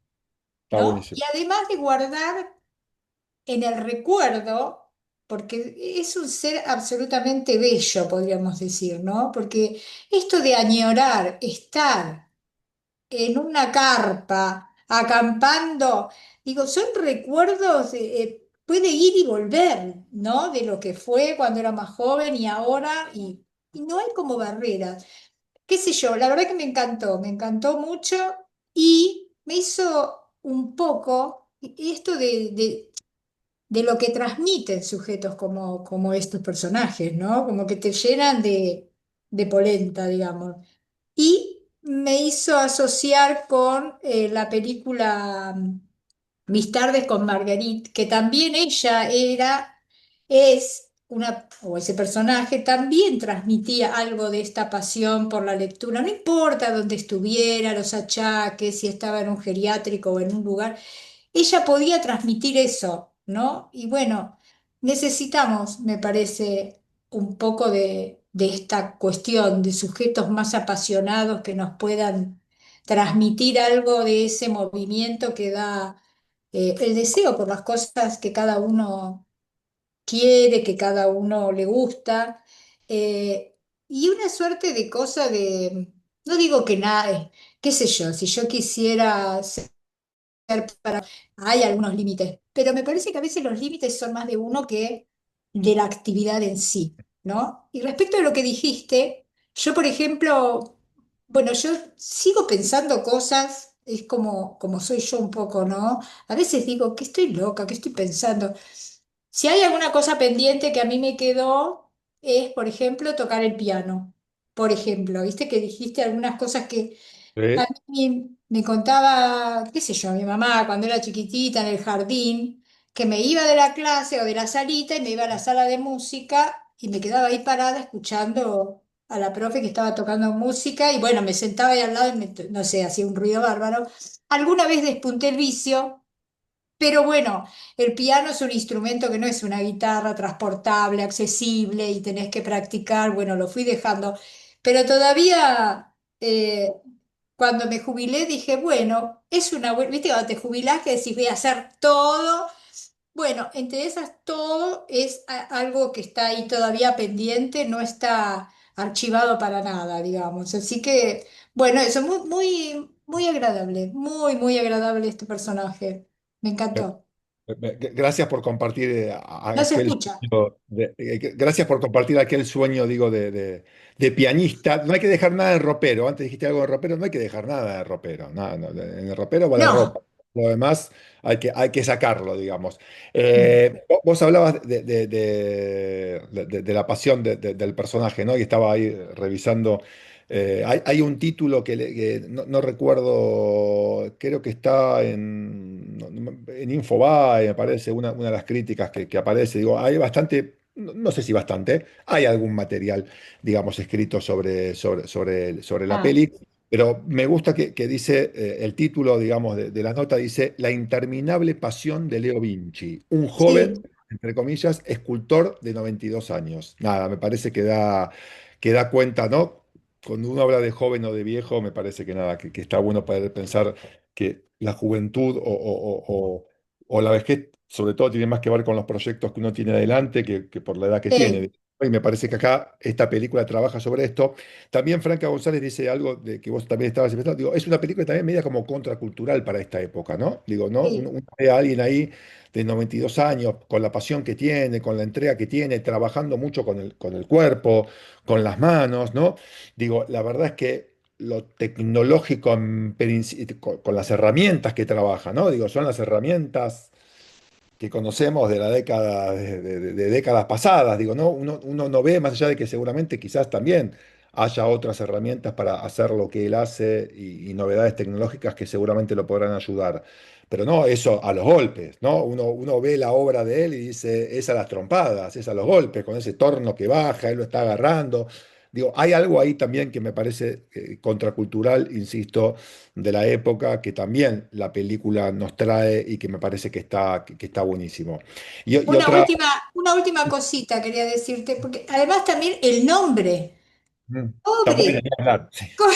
Está ¿no? Y buenísimo. además de guardar en el recuerdo, porque es un ser absolutamente bello, podríamos decir, ¿no? Porque esto de añorar, estar en una carpa, acampando, digo, son recuerdos, puede ir y volver, ¿no? De lo que fue cuando era más joven y ahora, y no hay como barreras. Qué sé yo, la verdad que me encantó mucho y me hizo un poco esto de lo que transmiten sujetos como estos personajes, ¿no? Como que te llenan de polenta, digamos. Y me hizo asociar con la película Mis tardes con Marguerite, que también ella o ese personaje también transmitía algo de esta pasión por la lectura, no importa dónde estuviera, los achaques, si estaba en un geriátrico o en un lugar, ella podía transmitir eso, ¿no? Y bueno, necesitamos, me parece, un poco de esta cuestión de sujetos más apasionados que nos puedan transmitir algo de ese movimiento que da el deseo por las cosas que cada uno quiere, que cada uno le gusta, y una suerte de cosa no digo que nada, qué sé yo, si yo quisiera hay algunos límites, pero me parece que a veces los límites son más de uno que de la actividad en sí, ¿no? Y respecto a lo que dijiste, yo, por ejemplo, bueno, yo sigo pensando cosas, es como soy yo un poco, ¿no? A veces digo, que estoy loca, que estoy pensando. Si hay alguna cosa pendiente que a mí me quedó, es, por ejemplo, tocar el piano. Por ejemplo, viste que dijiste algunas cosas Sí, A mí me contaba, qué sé yo, mi mamá cuando era chiquitita en el jardín, que me iba de la clase o de la salita y me iba a la sala de música y me quedaba ahí parada escuchando a la profe que estaba tocando música y bueno, me sentaba ahí al lado y no sé, hacía un ruido bárbaro. Alguna vez despunté el vicio, pero bueno, el piano es un instrumento que no es una guitarra transportable, accesible y tenés que practicar. Bueno, lo fui dejando. Pero todavía, cuando me jubilé, dije, bueno, es una buena, viste, cuando te jubilás que decís, voy a hacer todo. Bueno, entre esas, todo es algo que está ahí todavía pendiente, no está archivado para nada, digamos. Así que, bueno, eso, muy, muy, muy agradable este personaje. Me encantó. Gracias por compartir No se aquel escucha. sueño, gracias por compartir aquel sueño, digo, de pianista. No hay que dejar nada en ropero. Antes dijiste algo de ropero, no hay que dejar nada de ropero. Nada, no, en el ropero va la ropa. No. Lo demás hay que sacarlo, digamos. Vos hablabas de la pasión del personaje, ¿no? Y estaba ahí revisando. Hay un título que no recuerdo, creo que está en Infobae, me parece, una de las críticas que aparece. Digo, hay bastante, no sé si bastante, hay algún material, digamos, escrito sobre la Ah, peli, pero me gusta que dice, el título, digamos, de la nota dice, La interminable pasión de Leo Vinci, un joven, sí. entre comillas, escultor de 92 años. Nada, me parece que da cuenta, ¿no? Cuando uno habla de joven o de viejo, me parece que nada, que está bueno poder pensar que la juventud o la vejez, sobre todo, tiene más que ver con los proyectos que uno tiene adelante que por la edad que Sí, tiene. Y me parece que acá esta película trabaja sobre esto. También Franca González dice algo de que vos también estabas inventando. Digo, es una película también media como contracultural para esta época, ¿no? Digo, ¿no? Uno, sí. uno ve a alguien ahí de 92 años, con la pasión que tiene, con la entrega que tiene, trabajando mucho con el cuerpo, con las manos, ¿no? Digo, la verdad es que lo tecnológico con las herramientas que trabaja, ¿no? Digo, son las herramientas que conocemos de la década, de décadas pasadas. Digo, ¿no? Uno no ve, más allá de que seguramente quizás también haya otras herramientas para hacer lo que él hace y novedades tecnológicas que seguramente lo podrán ayudar. Pero no, eso a los golpes, ¿no? Uno ve la obra de él y dice, es a las trompadas, es a los golpes, con ese torno que baja, él lo está agarrando. Digo, hay algo ahí también que me parece contracultural, insisto, de la época que también la película nos trae y que me parece que está buenísimo. Y otra. Una última cosita quería decirte, porque además también el nombre, También pobre, ni hablar, sí. co-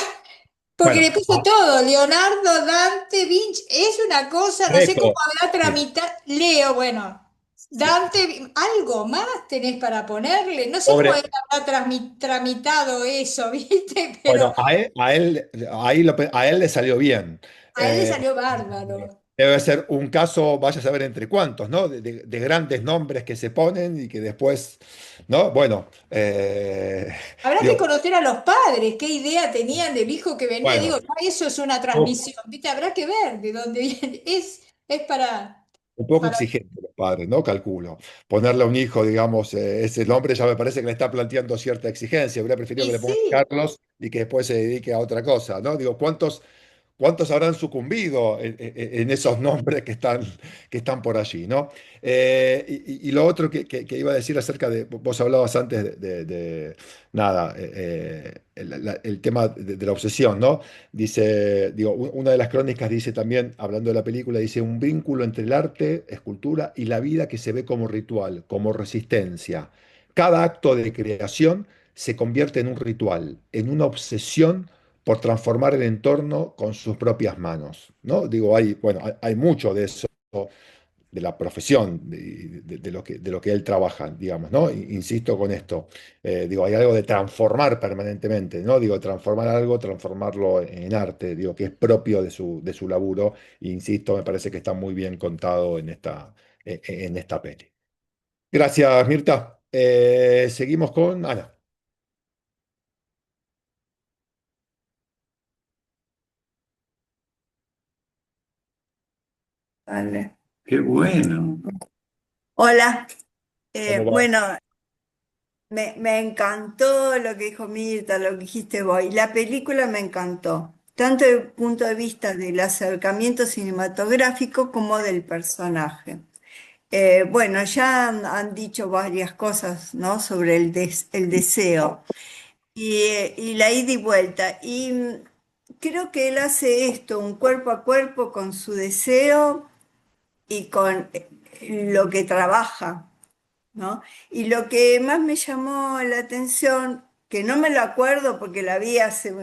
porque Bueno, le puso todo, Leonardo, Dante, Vinci, es una cosa, no sé cómo Greco. habrá Sí. tramitar, Leo, bueno, Sí. Dante, algo más tenés para ponerle, no sé cómo Pobre. él habrá tramitado eso, ¿viste? Pero Bueno, a él le salió bien. a él le Eh, salió bárbaro. Debe ser un caso, vaya a saber entre cuántos, ¿no? De grandes nombres que se ponen y que después, ¿no? Bueno, Habrá que digo, conocer a los padres, qué idea tenían del hijo que venía. Digo, bueno. ya eso es una transmisión, ¿viste? Habrá que ver de dónde viene. Es Un poco para... exigente los padres, ¿no? Calculo. Ponerle a un hijo, digamos, ese nombre ya me parece que le está planteando cierta exigencia. Hubiera preferido Y que le pongan sí, Carlos y que después se dedique a otra cosa, ¿no? Digo, ¿cuántos habrán sucumbido en esos nombres que están por allí, ¿no? Y lo otro que iba a decir acerca de, vos hablabas antes nada, el tema de la obsesión, ¿no? Dice, digo, una de las crónicas dice también, hablando de la película, dice un vínculo entre el arte, escultura y la vida que se ve como ritual, como resistencia. Cada acto de creación se convierte en un ritual, en una obsesión por transformar el entorno con sus propias manos, ¿no? Digo, bueno, hay mucho de eso, de la profesión, de lo que él trabaja, digamos, ¿no? Insisto con esto. Digo, hay algo de transformar permanentemente, ¿no? Digo, transformar algo, transformarlo en arte, digo, que es propio de su laburo. Insisto, me parece que está muy bien contado en esta peli. Gracias, Mirta. Seguimos con Ana. Vale, qué bueno. Hola, ¿Cómo va? bueno, me encantó lo que dijo Mirta, lo que dijiste vos, y la película me encantó. tanto desde el punto de vista del acercamiento cinematográfico como del personaje. Bueno, ya han dicho varias cosas, ¿no? Sobre el deseo y la ida y vuelta. Y creo que él hace esto, un cuerpo a cuerpo con su deseo y con lo que trabaja, ¿no? Y lo que más me llamó la atención, que no me lo acuerdo porque la vi hace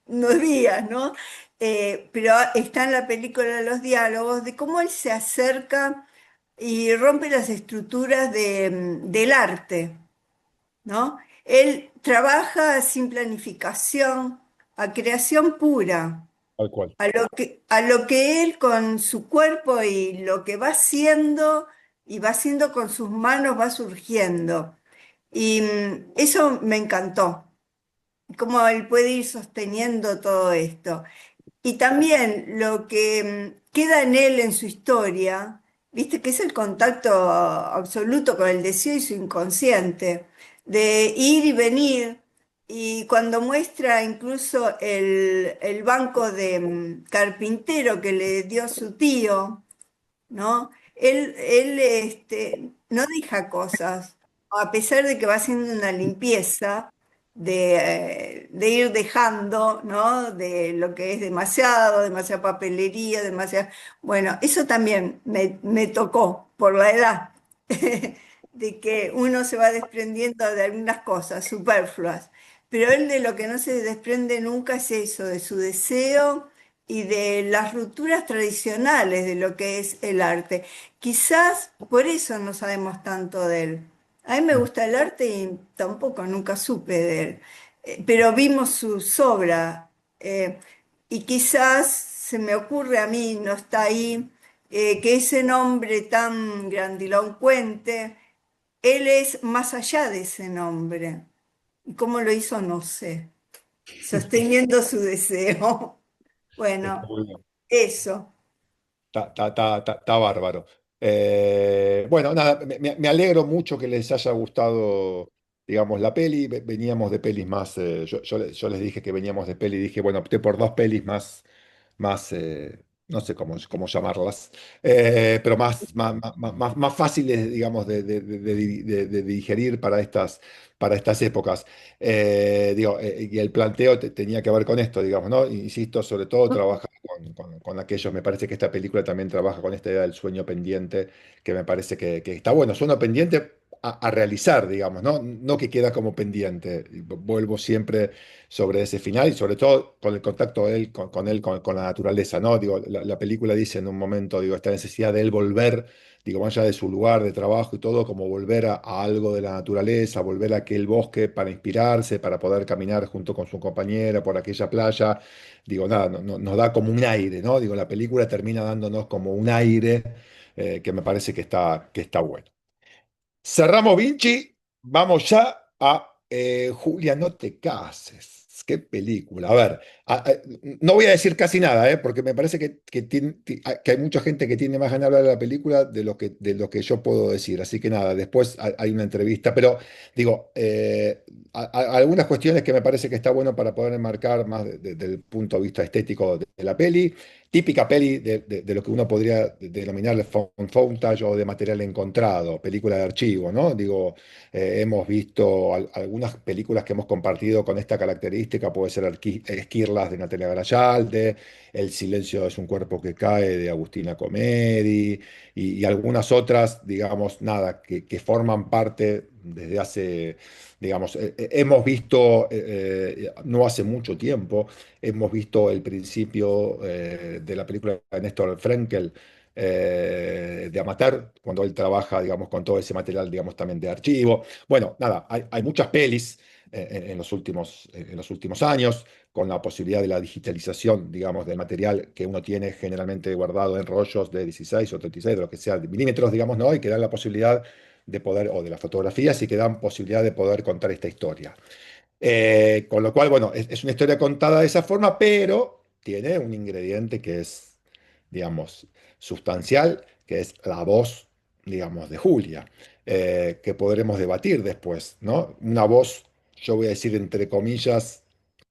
unos días, ¿no? Pero está en la película los diálogos de cómo él se acerca y rompe las estructuras del arte, ¿no? Él trabaja sin planificación, a creación pura, Tal cual. a lo que él con su cuerpo y lo que va haciendo y va haciendo con sus manos va surgiendo. Y eso me encantó, cómo él puede ir sosteniendo todo esto. Y también lo que queda en él, en su historia, viste, que es el contacto absoluto con el deseo y su inconsciente, de ir y venir. Y cuando muestra incluso el banco de carpintero que le dio su tío, ¿no? Él no deja cosas, a pesar de que va haciendo una limpieza de ir dejando, ¿no? De lo que es demasiado, demasiada papelería, demasiado... Bueno, eso también me tocó por la edad, de que uno se va desprendiendo de algunas cosas superfluas, pero él de lo que no se desprende nunca es eso, de su deseo y de las rupturas tradicionales de lo que es el arte. Quizás por eso no sabemos tanto de él. A mí me gusta el arte y tampoco nunca supe de él. Pero vimos sus obras y quizás se me ocurre a mí, no está ahí, que ese nombre tan grandilocuente, él es más allá de ese nombre. ¿Y cómo lo hizo? No sé. Sosteniendo su deseo. Está Bueno, muy bien. eso. Está bárbaro. Bueno, nada, me alegro mucho que les haya gustado, digamos, la peli. Veníamos de pelis más, yo les dije que veníamos de peli, dije, bueno, opté por dos pelis más, no sé cómo llamarlas, pero más fáciles, digamos, de digerir para estas épocas. Y el planteo tenía que ver con esto, digamos, ¿no? Insisto, sobre todo trabajar con aquellos, me parece que esta película también trabaja con esta idea del sueño pendiente, que me parece que está bueno, sueño pendiente a realizar, digamos, ¿no? No que queda como pendiente. Y vuelvo siempre sobre ese final y sobre todo con el contacto de él, con él, con la naturaleza, ¿no? Digo, la película dice en un momento, digo, esta necesidad de él volver, digo, más allá de su lugar de trabajo y todo, como volver a algo de la naturaleza, volver a aquel bosque para inspirarse, para poder caminar junto con su compañera por aquella playa. Digo, nada, nos da como un aire, ¿no? Digo, la película termina dándonos como un aire que me parece que está bueno. Cerramos Vinci, vamos ya a Julia, no te cases. Qué película. A ver, no voy a decir casi nada, porque me parece que hay mucha gente que tiene más ganas de hablar de la película de lo que yo puedo decir. Así que nada, después hay una entrevista. Pero digo, algunas cuestiones que me parece que está bueno para poder enmarcar más desde el punto de vista estético de la peli. Típica peli de lo que uno podría denominar de found footage o de material encontrado, película de archivo, ¿no? Digo, hemos visto algunas películas que hemos compartido con esta característica, puede ser Esquirlas de Natalia Garayalde, El silencio es un cuerpo que cae de Agustina Comedi, y algunas otras, digamos, nada, que forman parte desde hace, digamos, hemos visto no hace mucho tiempo. Hemos visto el principio de la película de Néstor Frenkel, de Amateur, cuando él trabaja, digamos, con todo ese material, digamos, también de archivo. Bueno, nada, hay muchas pelis en los últimos años, con la posibilidad de la digitalización, digamos, del material que uno tiene generalmente guardado en rollos de 16 o 36, de lo que sea, de milímetros, digamos, ¿no? Y que dan la posibilidad de poder, o de las fotografías, y que dan posibilidad de poder contar esta historia. Con lo cual, bueno, es una historia contada de esa forma, pero tiene un ingrediente que es, digamos, sustancial, que es la voz, digamos, de Julia, que podremos debatir después, ¿no? Una voz, yo voy a decir entre comillas,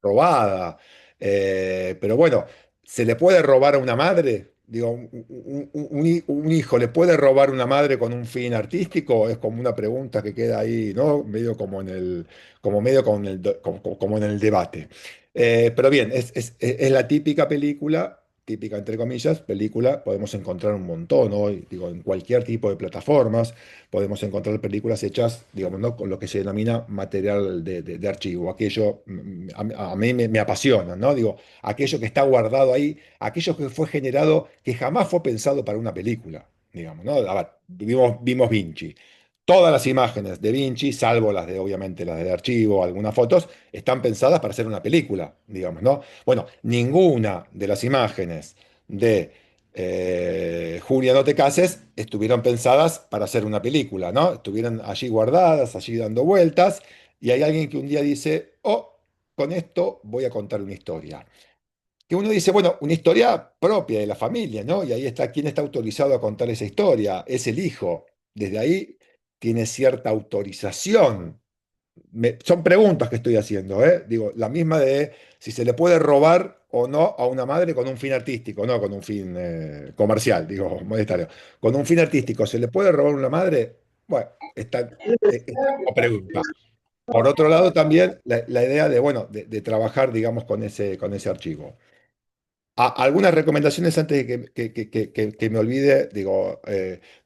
robada, Pero bueno, ¿se le puede robar a una madre? Digo, un hijo le puede robar una madre con un fin artístico? Es como una pregunta que queda ahí, ¿no? Medio como en el, como medio con el, como en el debate. Pero bien, es la típica película, típica entre comillas, película, podemos encontrar un montón hoy, digo, en cualquier tipo de plataformas, podemos encontrar películas hechas, digamos, ¿no? Con lo que se denomina material de archivo, aquello a mí me apasiona, ¿no? Digo, aquello que está guardado ahí, aquello que fue generado, que jamás fue pensado para una película, digamos, ¿no? A ver, vimos Vinci. Todas las imágenes de Vinci, salvo las de, obviamente, las de archivo, algunas fotos, están pensadas para hacer una película, digamos, ¿no? Bueno, ninguna de las imágenes de Julia, no te cases, estuvieron pensadas para hacer una película, ¿no? Estuvieron allí guardadas, allí dando vueltas, y hay alguien que un día dice, oh, con esto voy a contar una historia. Que uno dice, bueno, una historia propia de la familia, ¿no? Y ahí está, ¿quién está autorizado a contar esa historia? Es el hijo. Desde ahí tiene cierta autorización. Son preguntas que estoy haciendo, ¿eh? Digo, la misma de si se le puede robar o no a una madre con un fin artístico, no con un fin comercial, digo, monetario. Con un fin artístico, ¿se le puede robar a una madre? Bueno, está como pregunta. Por otro lado, también la idea de, bueno, de trabajar, digamos, con ese archivo. Algunas recomendaciones antes de que me olvide. Digo,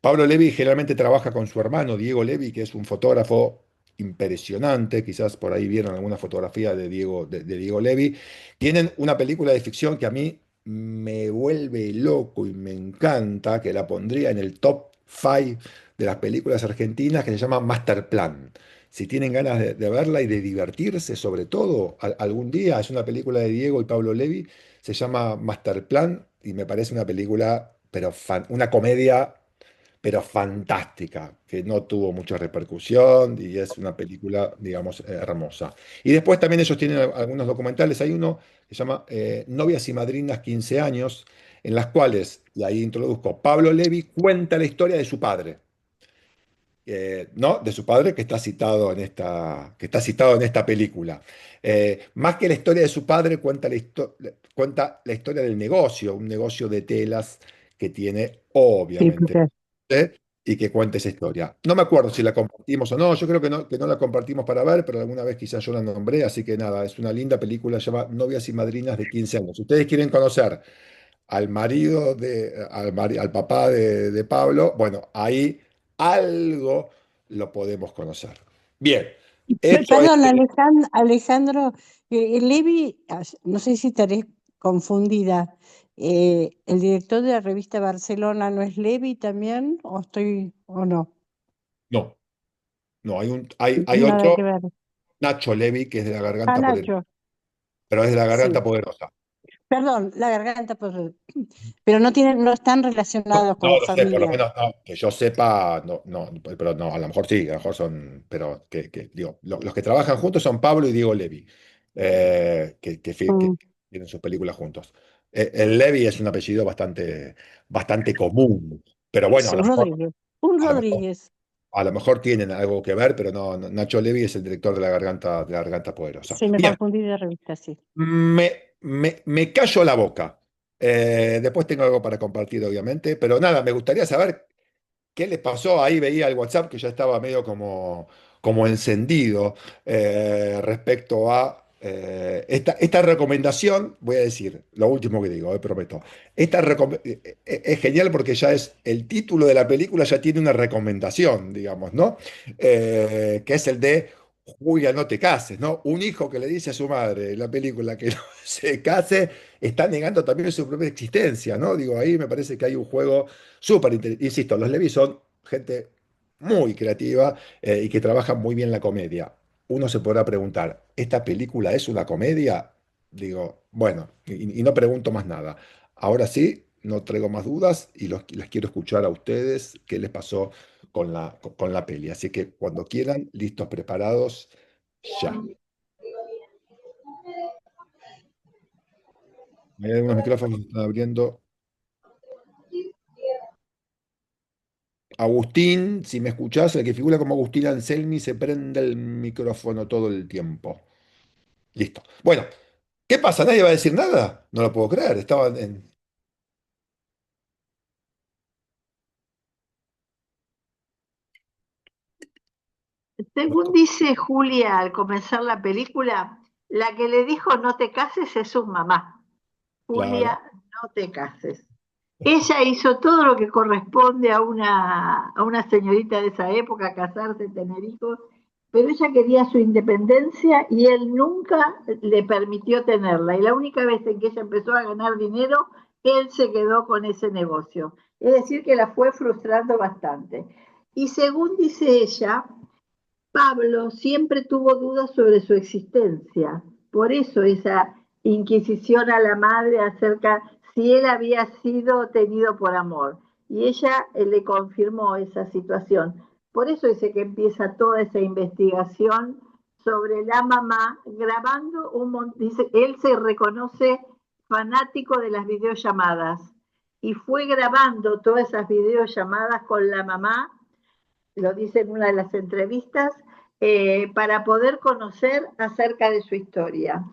Pablo Levi generalmente trabaja con su hermano Diego Levi, que es un fotógrafo impresionante. Quizás por ahí vieron alguna fotografía de Diego Levi. Tienen una película de ficción que a mí me vuelve loco y me encanta, que la pondría en el top 5 de las películas argentinas, que se llama Master Plan. Si tienen ganas de verla y de divertirse, sobre todo, algún día, es una película de Diego y Pablo Levi. Se llama Masterplan y me parece una película, pero una comedia, pero fantástica, que no tuvo mucha repercusión y es una película, digamos, hermosa. Y después también ellos tienen algunos documentales. Hay uno que se llama Novias y Madrinas 15 años, en las cuales, y ahí introduzco, Pablo Levi cuenta la historia de su padre. ¿No? De su padre que está citado en esta película. Más que la historia de su padre, cuenta la historia del negocio, un negocio de telas que tiene, Sí, obviamente, porque y que cuenta esa historia. No me acuerdo si la compartimos o no, yo creo que no la compartimos para ver, pero alguna vez quizás yo la nombré, así que nada, es una linda película, se llama Novias y Madrinas de 15 años. Si ustedes quieren conocer al marido al papá de Pablo, bueno, ahí algo lo podemos conocer. Bien, esto es, Perdón, Alejandro, Levi, no sé si estaré confundida. ¿El director de la revista Barcelona no es Levi también? ¿O estoy, o no? no, no, hay Nada que otro, ver. Nacho Levi, que es de la Ah, Garganta Poderosa, Nacho, pero es de la sí. Garganta Poderosa. Perdón, la garganta, pero no tienen, no están relacionados con No la lo sé, por lo familia. menos no, que yo sepa, no, no, pero no, a lo mejor sí, a lo mejor son, pero digo, los que trabajan juntos son Pablo y Diego Levi, que Mm. tienen sus películas juntos. El Levi es un apellido bastante común, pero bueno, Eso, Rodríguez. Un a lo mejor, Rodríguez. a lo mejor tienen algo que ver, pero no, Nacho Levi es el director de la Garganta Poderosa. Se me Bien, confundí de revista, sí. me callo la boca. Después tengo algo para compartir, obviamente, pero nada, me gustaría saber qué les pasó. Ahí veía el WhatsApp que ya estaba medio como encendido respecto a esta recomendación. Voy a decir lo último que digo, prometo. Es genial porque ya es el título de la película, ya tiene una recomendación, digamos, ¿no? Que es el de Julia, no te cases, ¿no? Un hijo que le dice a su madre en la película que no se case, está negando también su propia existencia, ¿no? Digo, ahí me parece que hay un juego súper interesante. Insisto, los Levi son gente muy creativa y que trabajan muy bien la comedia. Uno se podrá preguntar, ¿esta película es una comedia? Digo, bueno, y no pregunto más nada. Ahora sí, no traigo más dudas y las quiero escuchar a ustedes qué les pasó con la peli. Así que cuando quieran, listos, preparados, ya. Hay algunos micrófonos que están abriendo. Agustín, si me escuchás, el que figura como Agustín Anselmi se prende el micrófono todo el tiempo. Listo. Bueno, ¿Qué pasa? ¿Nadie va a decir nada? No lo puedo creer. Estaba en... Según dice Julia al comenzar la película, la que le dijo no te cases es su mamá. Claro. Julia, no te cases. Ella hizo todo lo que corresponde a una señorita de esa época, casarse, tener hijos, pero ella quería su independencia y él nunca le permitió tenerla. Y la única vez en que ella empezó a ganar dinero, él se quedó con ese negocio. Es decir, que la fue frustrando bastante. Y según dice ella, Pablo siempre tuvo dudas sobre su existencia, por eso esa inquisición a la madre acerca si él había sido tenido por amor. Y ella le confirmó esa situación. Por eso dice que empieza toda esa investigación sobre la mamá, grabando un montón. Dice, él se reconoce fanático de las videollamadas y fue grabando todas esas videollamadas con la mamá, lo dice en una de las entrevistas, para poder conocer acerca de su historia.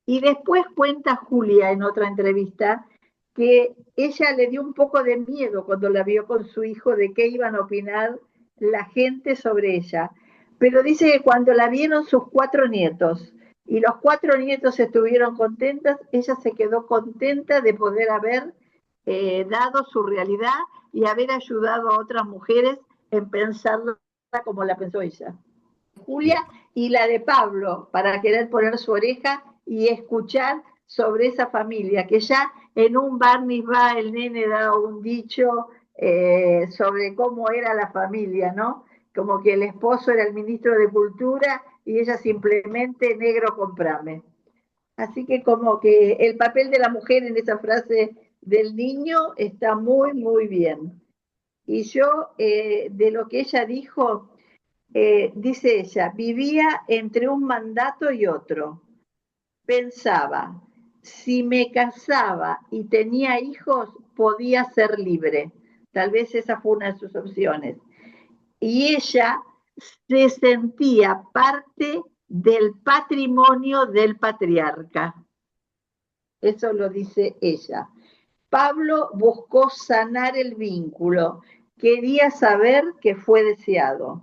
Y después cuenta Julia en otra entrevista que ella le dio un poco de miedo cuando la vio con su hijo de qué iban a opinar la gente sobre ella. Pero dice que cuando la vieron sus 4 nietos y los 4 nietos estuvieron contentas, ella se quedó contenta de poder haber dado su realidad y haber ayudado a otras mujeres en pensarla como la pensó ella. Julia Bien. y la de Pablo, para querer poner su oreja y escuchar sobre esa familia, que ya en un barniz va el nene da un dicho sobre cómo era la familia, ¿no? Como que el esposo era el ministro de Cultura y ella simplemente negro comprame. Así que como que el papel de la mujer en esa frase del niño está muy, muy bien. Y yo, de lo que ella dijo, dice ella, vivía entre un mandato y otro. Pensaba, si me casaba y tenía hijos, podía ser libre. Tal vez esa fue una de sus opciones. Y ella se sentía parte del patrimonio del patriarca. Eso lo dice ella. Pablo buscó sanar el vínculo, quería saber que fue deseado.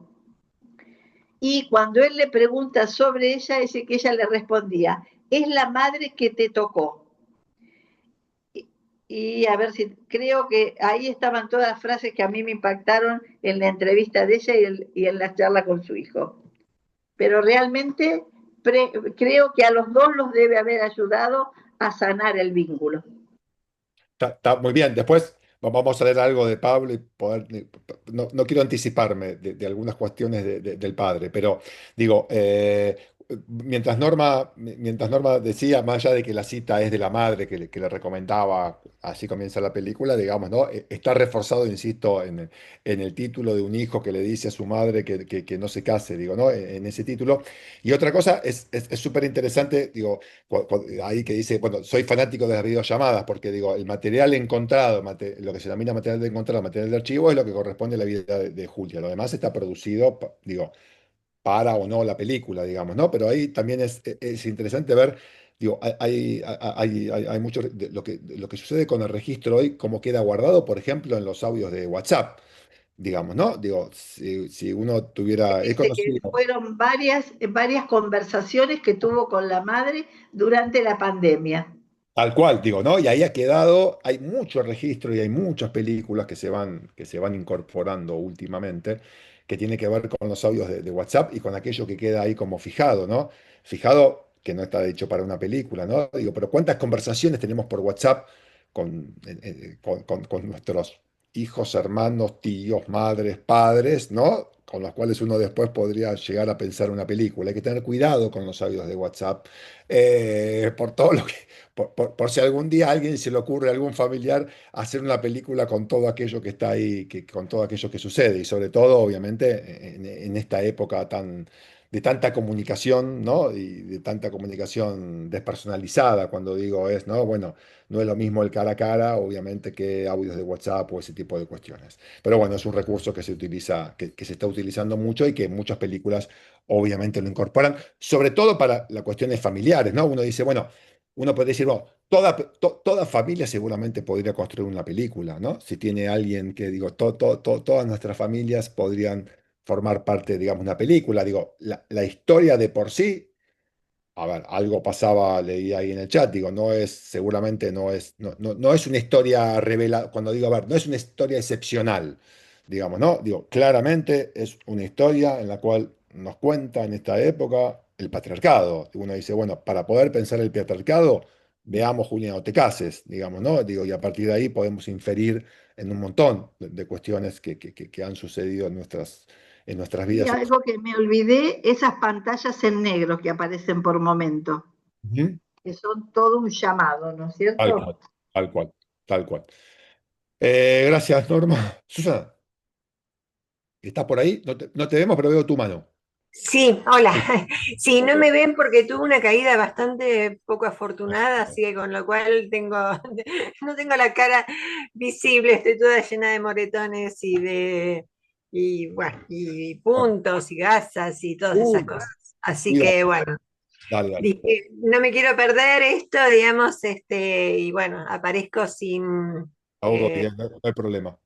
Y cuando él le pregunta sobre ella, dice que ella le respondía, es la madre que te tocó. Y a ver si, creo que ahí estaban todas las frases que a mí me impactaron en la entrevista de ella y en la charla con su hijo. Pero realmente creo que a los dos los debe haber ayudado a sanar el vínculo. Está muy bien. Después vamos a leer algo de Pablo y poder. No, no quiero anticiparme de algunas cuestiones del padre, pero digo, mientras Norma decía, más allá de que la cita es de la madre que le recomendaba, así comienza la película, digamos, ¿no? Está reforzado, insisto, en el título de un hijo que le dice a su madre que no se case, digo, ¿no? En ese título. Y otra cosa es súper interesante, digo ahí que dice, bueno, soy fanático de las videollamadas, porque digo, el material encontrado, lo que se denomina material de encontrado, material de archivo, es lo que corresponde a la vida de Julia. Lo demás está producido, digo, para o no la película, digamos, ¿no? Pero ahí también es interesante ver, digo, hay mucho lo que sucede con el registro hoy, cómo queda guardado, por ejemplo, en los audios de WhatsApp, digamos, ¿no? Digo, si uno tuviera, he Dice que conocido. fueron varias conversaciones que tuvo con la madre durante la pandemia. Tal cual, digo, ¿no? Y ahí ha quedado, hay mucho registro y hay muchas películas que se van incorporando últimamente, que tiene que ver con los audios de WhatsApp y con aquello que queda ahí como fijado, ¿no? Fijado que no está hecho para una película, ¿no? Digo, pero ¿cuántas conversaciones tenemos por WhatsApp con nuestros hijos, hermanos, tíos, madres, padres, ¿no? Con los cuales uno después podría llegar a pensar una película. Hay que tener cuidado con los audios de WhatsApp, por todo lo que por si algún día a alguien se le ocurre, a algún familiar, hacer una película con todo aquello que está ahí, con todo aquello que sucede, y sobre todo, obviamente, en esta época de tanta comunicación, ¿no? Y de tanta comunicación despersonalizada, cuando digo es, ¿no? Bueno, no es lo mismo el cara a cara, obviamente, que audios de WhatsApp o ese tipo de cuestiones. Pero bueno, es un recurso que se utiliza, que se está utilizando mucho y que muchas películas, obviamente, lo incorporan, sobre todo para las cuestiones familiares, ¿no? Uno dice, bueno, uno puede decir, bueno, toda familia seguramente podría construir una película, ¿no? Si tiene alguien que, digo, todas nuestras familias podrían formar parte, digamos, de una película. Digo, la historia de por sí. A ver, algo pasaba, leí ahí en el chat, digo, seguramente no es una historia revela, cuando digo, a ver, no es una historia excepcional, digamos, ¿no? Digo, claramente es una historia en la cual nos cuenta en esta época el patriarcado. Uno dice, bueno, para poder pensar el patriarcado, veamos Julián No te cases, digamos, ¿no? Digo, y a partir de ahí podemos inferir en un montón de cuestiones que han sucedido en nuestras Y vidas. algo que me olvidé, esas pantallas en negro que aparecen por momento, Ujú. que son todo un llamado, ¿no es Tal cierto? cual, tal cual, tal cual. Gracias, Norma. Susana, ¿estás por ahí? No te vemos, pero veo tu mano. Sí, hola. Sí. Sí, no me ven porque tuve una caída bastante poco afortunada, así que con lo cual no tengo la cara visible, estoy toda llena de moretones y bueno, y Bueno, puntos y gasas y todas esas no, cosas. Así cuidado. que bueno, Dale, dale. dije, no me quiero perder esto, digamos, y bueno, aparezco sin, Todo eh, bien, no hay problema.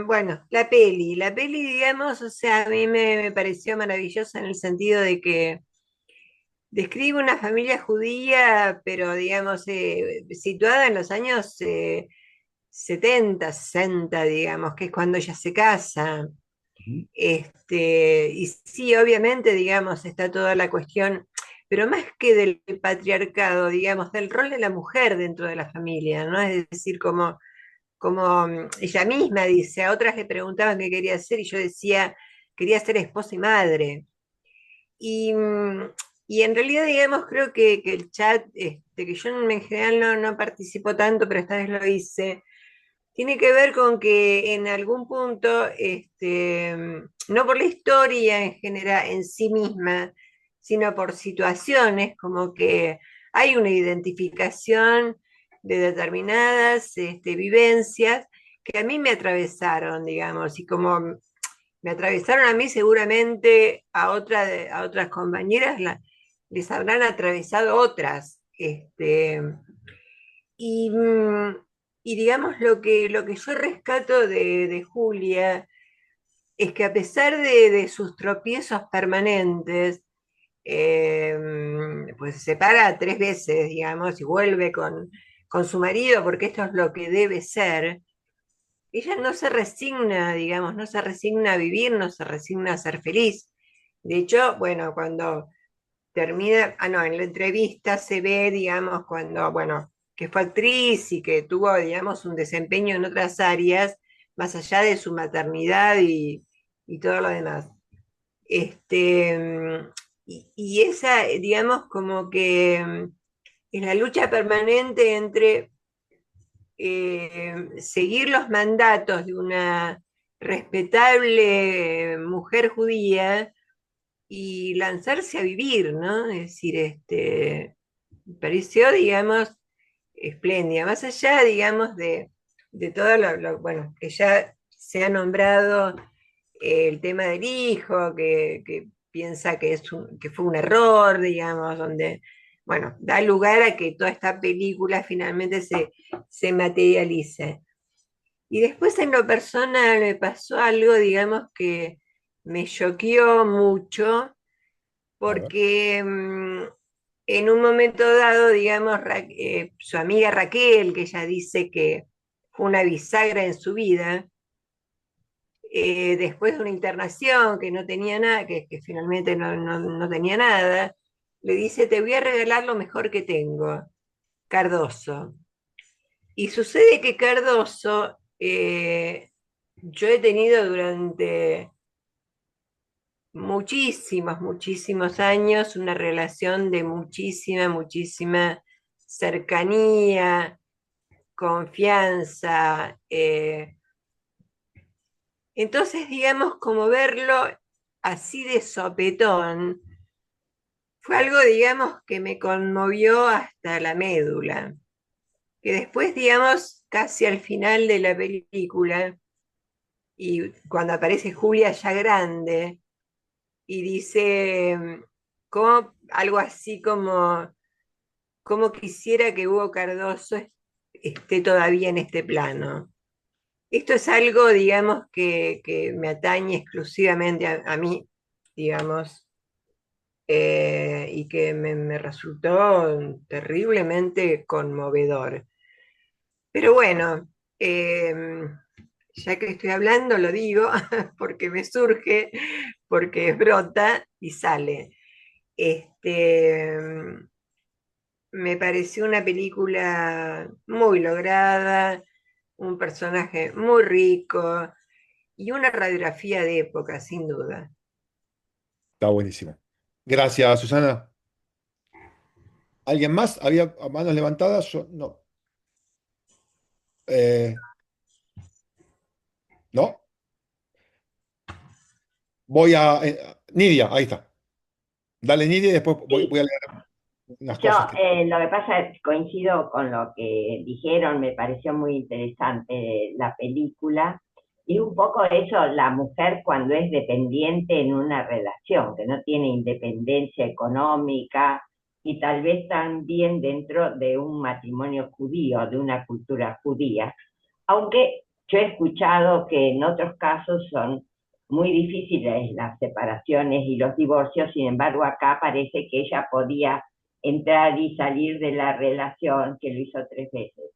bueno, la peli, digamos, o sea, a mí me pareció maravillosa en el sentido de que describe una familia judía, pero digamos, situada en los años 70, 60, digamos, que es cuando ella se casa. Ujú. Y sí, obviamente, digamos, está toda la cuestión, pero más que del patriarcado, digamos, del rol de la mujer dentro de la familia, ¿no? Es decir, como ella misma dice, a otras le preguntaban qué quería hacer y yo decía, quería ser esposa y madre. Y, y en realidad, digamos, creo que el chat, que yo en general no participo tanto, pero esta vez lo hice, tiene que ver con que en algún punto, no por la historia en general, en sí misma, sino por situaciones, como que hay una identificación de determinadas vivencias que a mí me atravesaron, digamos, y como me atravesaron a mí, seguramente a otras compañeras les habrán atravesado otras. Y, y digamos lo que yo rescato de Julia es que a pesar de sus tropiezos permanentes, pues se separa 3 veces, digamos, y vuelve con su marido porque esto es lo que debe ser. Ella no se resigna, digamos, no se resigna a vivir, no se resigna a ser feliz. De hecho, bueno, cuando termina, no, en la entrevista se ve, digamos, cuando, bueno, que fue actriz y que tuvo, digamos, un desempeño en otras áreas, más allá de su maternidad y todo lo demás. Y esa, digamos, como que es la lucha permanente entre seguir los mandatos de una respetable mujer judía y lanzarse a vivir, ¿no? Es decir, me pareció, digamos, espléndida, más allá, digamos, de todo bueno, que ya se ha nombrado el tema del hijo, que piensa que fue un error, digamos, donde, bueno, da lugar a que toda esta película finalmente se materialice. Y después en lo personal me pasó algo, digamos, que me choqueó mucho, A ver. porque en un momento dado, digamos, su amiga Raquel, que ella dice que fue una bisagra en su vida, después de una internación que no tenía nada, que finalmente no tenía nada, le dice, te voy a regalar lo mejor que tengo, Cardoso. Y sucede que Cardoso, yo he tenido durante muchísimos años una relación de muchísima cercanía, confianza. Entonces, digamos, como verlo así de sopetón, fue algo, digamos, que me conmovió hasta la médula. Que después, digamos, casi al final de la película, y cuando aparece Julia ya grande, y dice algo así como cómo quisiera que Hugo Cardoso esté todavía en este plano. Esto es algo, digamos, que me atañe exclusivamente a mí, digamos, y que me resultó terriblemente conmovedor. Pero bueno, ya que estoy hablando, lo digo, porque me surge, porque brota y sale. Este, Me pareció una película muy lograda, un personaje muy rico y una radiografía de época, sin duda. Está buenísimo. Gracias, Susana. ¿Alguien más? ¿Había manos levantadas? Yo no. Eh, ¿No? Voy a... Nidia, ahí está. Dale, Nidia, y después voy a Sí, leer unas yo cosas que... lo que pasa es que coincido con lo que dijeron, me pareció muy interesante la película y un poco eso, la mujer cuando es dependiente en una relación, que no tiene independencia económica y tal vez también dentro de un matrimonio judío, de una cultura judía, aunque yo he escuchado que en otros casos son muy difíciles las separaciones y los divorcios, sin embargo acá parece que ella podía entrar y salir de la relación, que lo hizo 3 veces.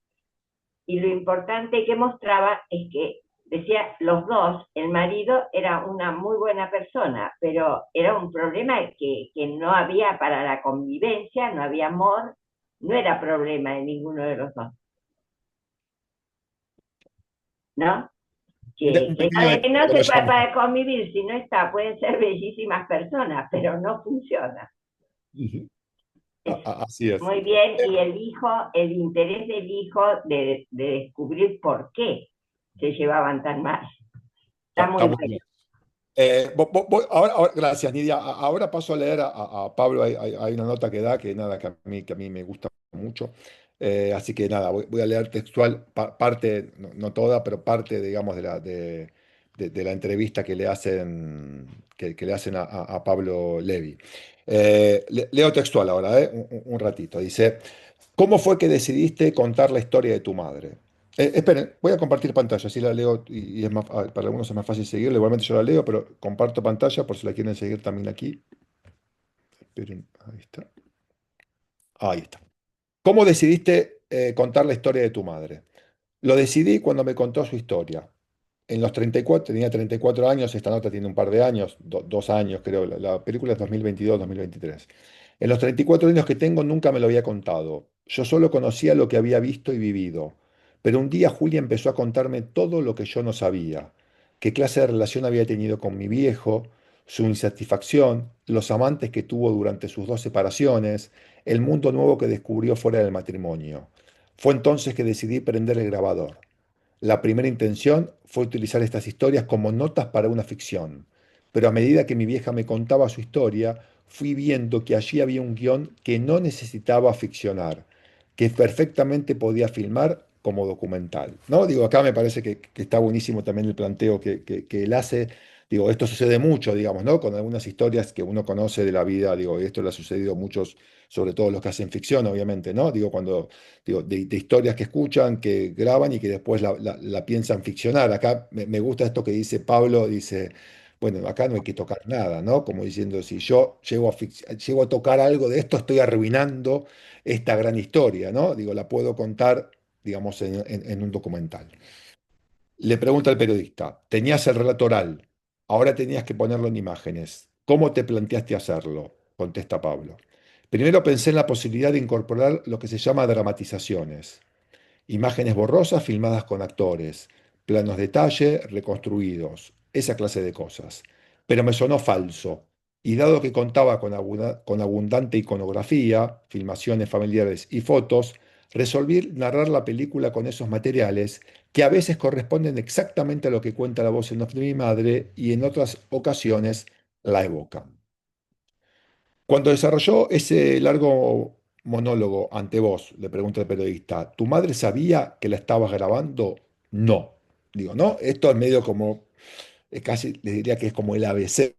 Y lo importante que mostraba es que decía, los dos, el marido era una muy buena persona, pero era un problema que no había para la convivencia, no había amor, no era problema de ninguno de los dos, ¿no? Un No, pequeño de que detalle no que me se puede llama. para convivir, si no está, pueden ser bellísimas personas, pero no funciona. Ujú. Es Así es. muy bien, y el hijo, el interés del hijo de descubrir por qué se llevaban tan mal. Está Está muy muy bueno. bien. Gracias, Nidia. Ahora paso a leer a Pablo. Hay una nota que da que nada, que a mí me gusta mucho. Así que nada, voy a leer textual parte, no toda, pero parte, digamos, de la entrevista que le hacen a Pablo Levi. Leo textual ahora, un ratito. Dice, ¿cómo fue que decidiste contar la historia de tu madre? Esperen, voy a compartir pantalla, así la leo y es más, para algunos es más fácil seguirla. Igualmente yo la leo, pero comparto pantalla por si la quieren seguir también aquí. Esperen, ahí está. Ahí está. ¿Cómo decidiste contar la historia de tu madre? Lo decidí cuando me contó su historia. En los 34, tenía 34 años, esta nota tiene un par de años, 2 años creo, la película es 2022-2023. En los 34 años que tengo nunca me lo había contado. Yo solo conocía lo que había visto y vivido. Pero un día Julia empezó a contarme todo lo que yo no sabía. Qué clase de relación había tenido con mi viejo, su insatisfacción, los amantes que tuvo durante sus 2 separaciones, el mundo nuevo que descubrió fuera del matrimonio. Fue entonces que decidí prender el grabador. La primera intención fue utilizar estas historias como notas para una ficción, pero a medida que mi vieja me contaba su historia, fui viendo que allí había un guión que no necesitaba ficcionar, que perfectamente podía filmar como documental. ¿No? Digo, acá me parece que está buenísimo también el planteo que él hace. Digo, esto sucede mucho, digamos, ¿no? Con algunas historias que uno conoce de la vida, digo, y esto le ha sucedido a muchos, sobre todo los que hacen ficción, obviamente, ¿no? Digo, cuando digo, de historias que escuchan, que graban y que después la piensan ficcionar. Acá me gusta esto que dice Pablo, dice, bueno, acá no hay que tocar nada, ¿no? Como diciendo, si yo llego a tocar algo de esto, estoy arruinando esta gran historia, ¿no? Digo, la puedo contar, digamos, en un documental. Le pregunta al periodista, tenías el relato oral, ahora tenías que ponerlo en imágenes. ¿Cómo te planteaste hacerlo? Contesta Pablo. Primero pensé en la posibilidad de incorporar lo que se llama dramatizaciones. Imágenes borrosas filmadas con actores, planos detalle reconstruidos, esa clase de cosas. Pero me sonó falso, y dado que contaba con abundante iconografía, filmaciones familiares y fotos, resolví narrar la película con esos materiales que a veces corresponden exactamente a lo que cuenta la voz en off de mi madre y en otras ocasiones la evocan. Cuando desarrolló ese largo monólogo ante vos, le pregunta el periodista, ¿tu madre sabía que la estabas grabando? No. Digo, no, esto es medio como, casi les diría que es como el ABC,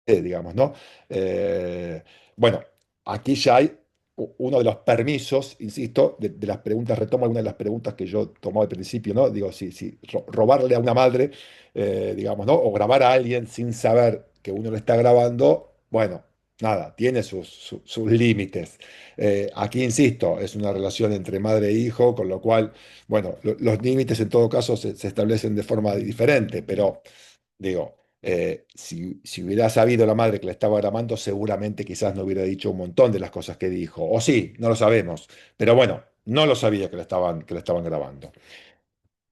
digamos, ¿no? Eh, bueno, aquí ya hay uno de los permisos, insisto, de las preguntas, retomo algunas de las preguntas que yo tomaba al principio, ¿no? Digo, si robarle a una madre, digamos, ¿no? O grabar a alguien sin saber que uno lo está grabando, bueno, nada, tiene sus límites. Aquí, insisto, es una relación entre madre e hijo, con lo cual, bueno, los límites en todo caso se establecen de forma diferente, pero digo, si hubiera sabido la madre que le estaba grabando, seguramente quizás no hubiera dicho un montón de las cosas que dijo. O sí, no lo sabemos. Pero bueno, no lo sabía que le estaban grabando.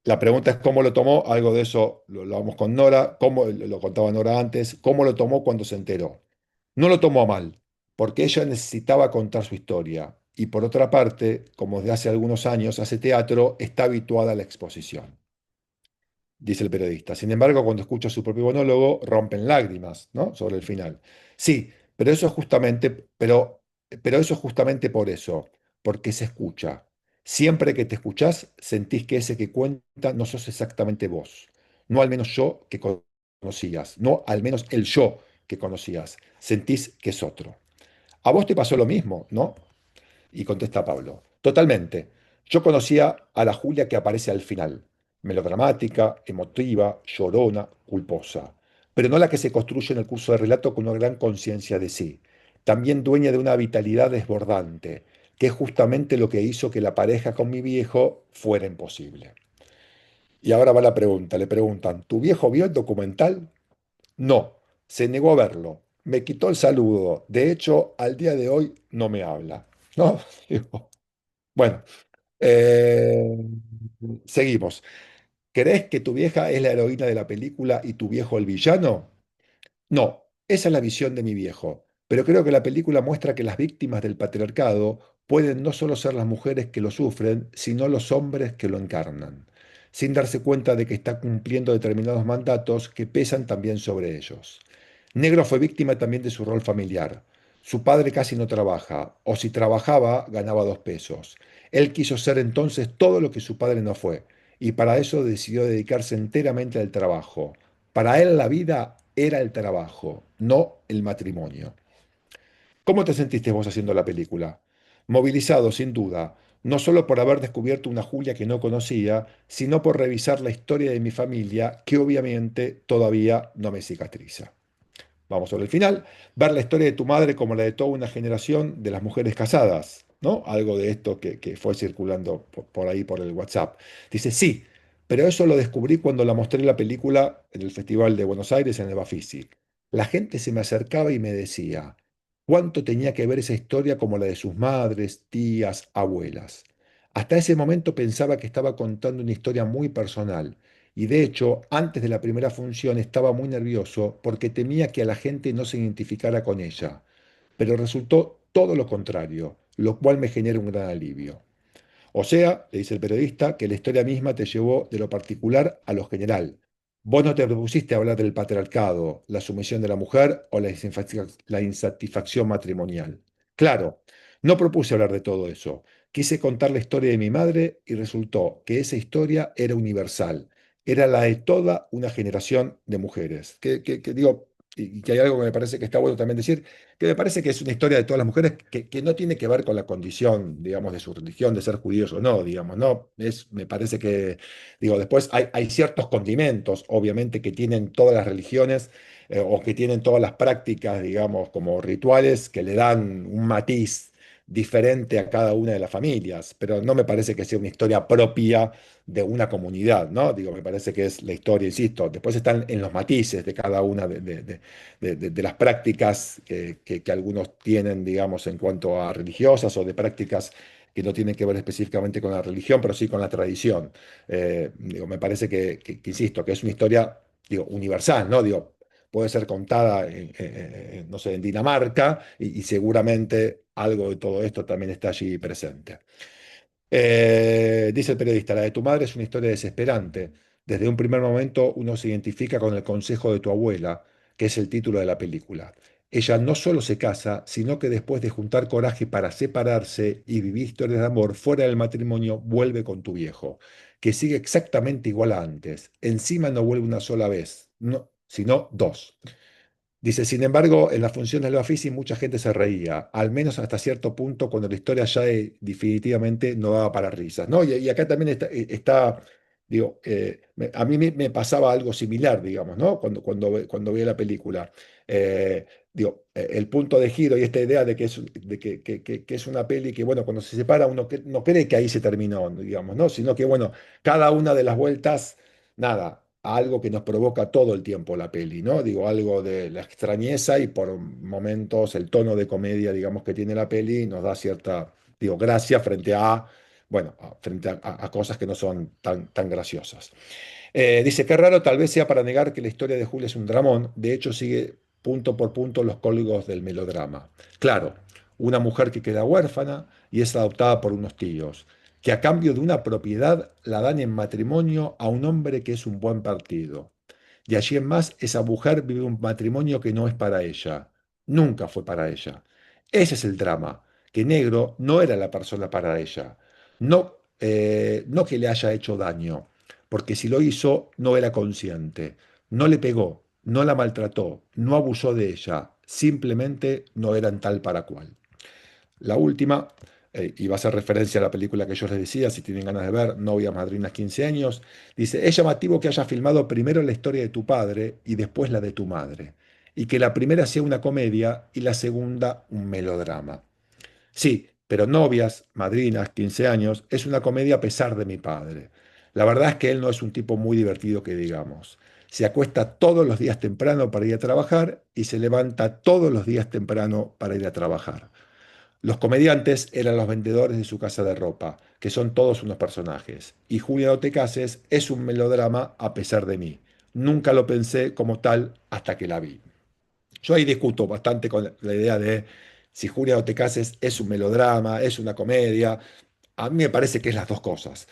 La pregunta es cómo lo tomó. Algo de eso lo vamos con Nora. Cómo, lo contaba Nora antes. ¿Cómo lo tomó cuando se enteró? No lo tomó mal, porque ella necesitaba contar su historia. Y por otra parte, como desde hace algunos años hace teatro, está habituada a la exposición, dice el periodista. Sin embargo, cuando escucha su propio monólogo, rompen lágrimas, ¿no? Sobre el final. Sí, pero eso es justamente por eso, porque se escucha. Siempre que te escuchás, sentís que ese que cuenta no sos exactamente vos. No al menos yo que conocías, no al menos el yo que conocías. Sentís que es otro. A vos te pasó lo mismo, ¿no? Y contesta Pablo, totalmente. Yo conocía a la Julia que aparece al final, melodramática, emotiva, llorona, culposa, pero no la que se construye en el curso de relato con una gran conciencia de sí, también dueña de una vitalidad desbordante, que es justamente lo que hizo que la pareja con mi viejo fuera imposible. Y ahora va la pregunta, le preguntan, ¿tu viejo vio el documental? No, se negó a verlo, me quitó el saludo, de hecho, al día de hoy no me habla. ¿No? Digo, bueno, eh, seguimos. ¿Crees que tu vieja es la heroína de la película y tu viejo el villano? No, esa es la visión de mi viejo, pero creo que la película muestra que las víctimas del patriarcado pueden no solo ser las mujeres que lo sufren, sino los hombres que lo encarnan, sin darse cuenta de que está cumpliendo determinados mandatos que pesan también sobre ellos. Negro fue víctima también de su rol familiar. Su padre casi no trabaja, o si trabajaba, ganaba 2 pesos. Él quiso ser entonces todo lo que su padre no fue, y para eso decidió dedicarse enteramente al trabajo. Para él la vida era el trabajo, no el matrimonio. ¿Cómo te sentiste vos haciendo la película? Movilizado, sin duda, no solo por haber descubierto una Julia que no conocía, sino por revisar la historia de mi familia, que obviamente todavía no me cicatriza. Vamos sobre el final, ver la historia de tu madre como la de toda una generación de las mujeres casadas, ¿no? Algo de esto que fue circulando por ahí por el WhatsApp. Dice, sí, pero eso lo descubrí cuando la mostré en la película en el Festival de Buenos Aires en el Bafisi. La gente se me acercaba y me decía, ¿cuánto tenía que ver esa historia como la de sus madres, tías, abuelas? Hasta ese momento pensaba que estaba contando una historia muy personal y de hecho, antes de la primera función estaba muy nervioso porque temía que a la gente no se identificara con ella, pero resultó todo lo contrario, lo cual me genera un gran alivio. O sea, le dice el periodista, que la historia misma te llevó de lo particular a lo general. Vos no te propusiste hablar del patriarcado, la sumisión de la mujer o la insatisfacción matrimonial. Claro, no propuse hablar de todo eso. Quise contar la historia de mi madre y resultó que esa historia era universal. Era la de toda una generación de mujeres. Que digo, y que hay algo que me parece que está bueno también decir, que me parece que es una historia de todas las mujeres que no tiene que ver con la condición, digamos, de su religión, de ser judíos o no, digamos, no, me parece que, digo, después hay ciertos condimentos, obviamente, que tienen todas las religiones o que tienen todas las prácticas, digamos, como rituales, que le dan un matiz diferente a cada una de las familias, pero no me parece que sea una historia propia de una comunidad, ¿no? Digo, me parece que es la historia, insisto, después están en los matices de cada una de las prácticas que algunos tienen, digamos, en cuanto a religiosas o de prácticas que no tienen que ver específicamente con la religión, pero sí con la tradición. Digo, me parece insisto, que es una historia, digo, universal, ¿no? Digo, puede ser contada no sé, en Dinamarca y seguramente algo de todo esto también está allí presente. Dice el periodista, la de tu madre es una historia desesperante. Desde un primer momento uno se identifica con el consejo de tu abuela, que es el título de la película. Ella no solo se casa, sino que después de juntar coraje para separarse y vivir historias de amor fuera del matrimonio, vuelve con tu viejo, que sigue exactamente igual a antes. Encima no vuelve una sola vez, no, sino 2. Dice, sin embargo, en las funciones de la Bafisi mucha gente se reía, al menos hasta cierto punto, cuando la historia ya definitivamente no daba para risas, ¿no? Y acá también digo, a mí me pasaba algo similar, digamos, ¿no? Cuando veía la película. Digo, el punto de giro y esta idea de que es una peli que, bueno, cuando se separa uno no cree que ahí se terminó, digamos, ¿no? Sino que, bueno, cada una de las vueltas, nada, algo que nos provoca todo el tiempo la peli, ¿no? Digo, algo de la extrañeza y por momentos el tono de comedia, digamos, que tiene la peli nos da cierta, digo, gracia frente a, bueno, frente a cosas que no son tan graciosas. Dice, qué raro, tal vez sea para negar que la historia de Julia es un dramón, de hecho sigue punto por punto los códigos del melodrama. Claro, una mujer que queda huérfana y es adoptada por unos tíos, que a cambio de una propiedad la dan en matrimonio a un hombre que es un buen partido. De allí en más, esa mujer vive un matrimonio que no es para ella, nunca fue para ella. Ese es el drama, que Negro no era la persona para ella, no que le haya hecho daño, porque si lo hizo no era consciente, no le pegó, no la maltrató, no abusó de ella, simplemente no eran tal para cual. La última, y va a hacer referencia a la película que yo les decía, si tienen ganas de ver, Novias, Madrinas, 15 años, dice, es llamativo que hayas filmado primero la historia de tu padre y después la de tu madre, y que la primera sea una comedia y la segunda un melodrama. Sí, pero Novias, Madrinas, 15 años, es una comedia a pesar de mi padre. La verdad es que él no es un tipo muy divertido que digamos. Se acuesta todos los días temprano para ir a trabajar y se levanta todos los días temprano para ir a trabajar. Los comediantes eran los vendedores de su casa de ropa, que son todos unos personajes. Y Julia No te cases es un melodrama a pesar de mí. Nunca lo pensé como tal hasta que la vi. Yo ahí discuto bastante con la idea de si Julia No te cases es un melodrama, es una comedia. A mí me parece que es las dos cosas.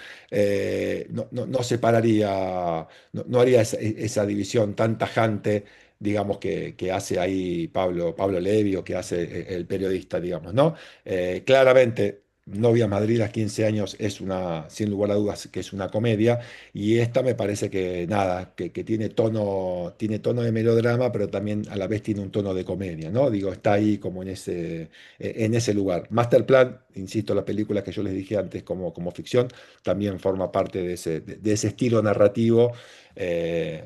No separaría, no haría esa división tan tajante, digamos, que hace ahí Pablo Levi o que hace el periodista, digamos, ¿no? Claramente, Novia Madrid a 15 años es una, sin lugar a dudas, que es una comedia, y esta me parece que nada, que tiene tono de melodrama, pero también a la vez tiene un tono de comedia, ¿no? Digo, está ahí como en ese lugar. Masterplan, insisto, la película que yo les dije antes como ficción, también forma parte de ese estilo narrativo,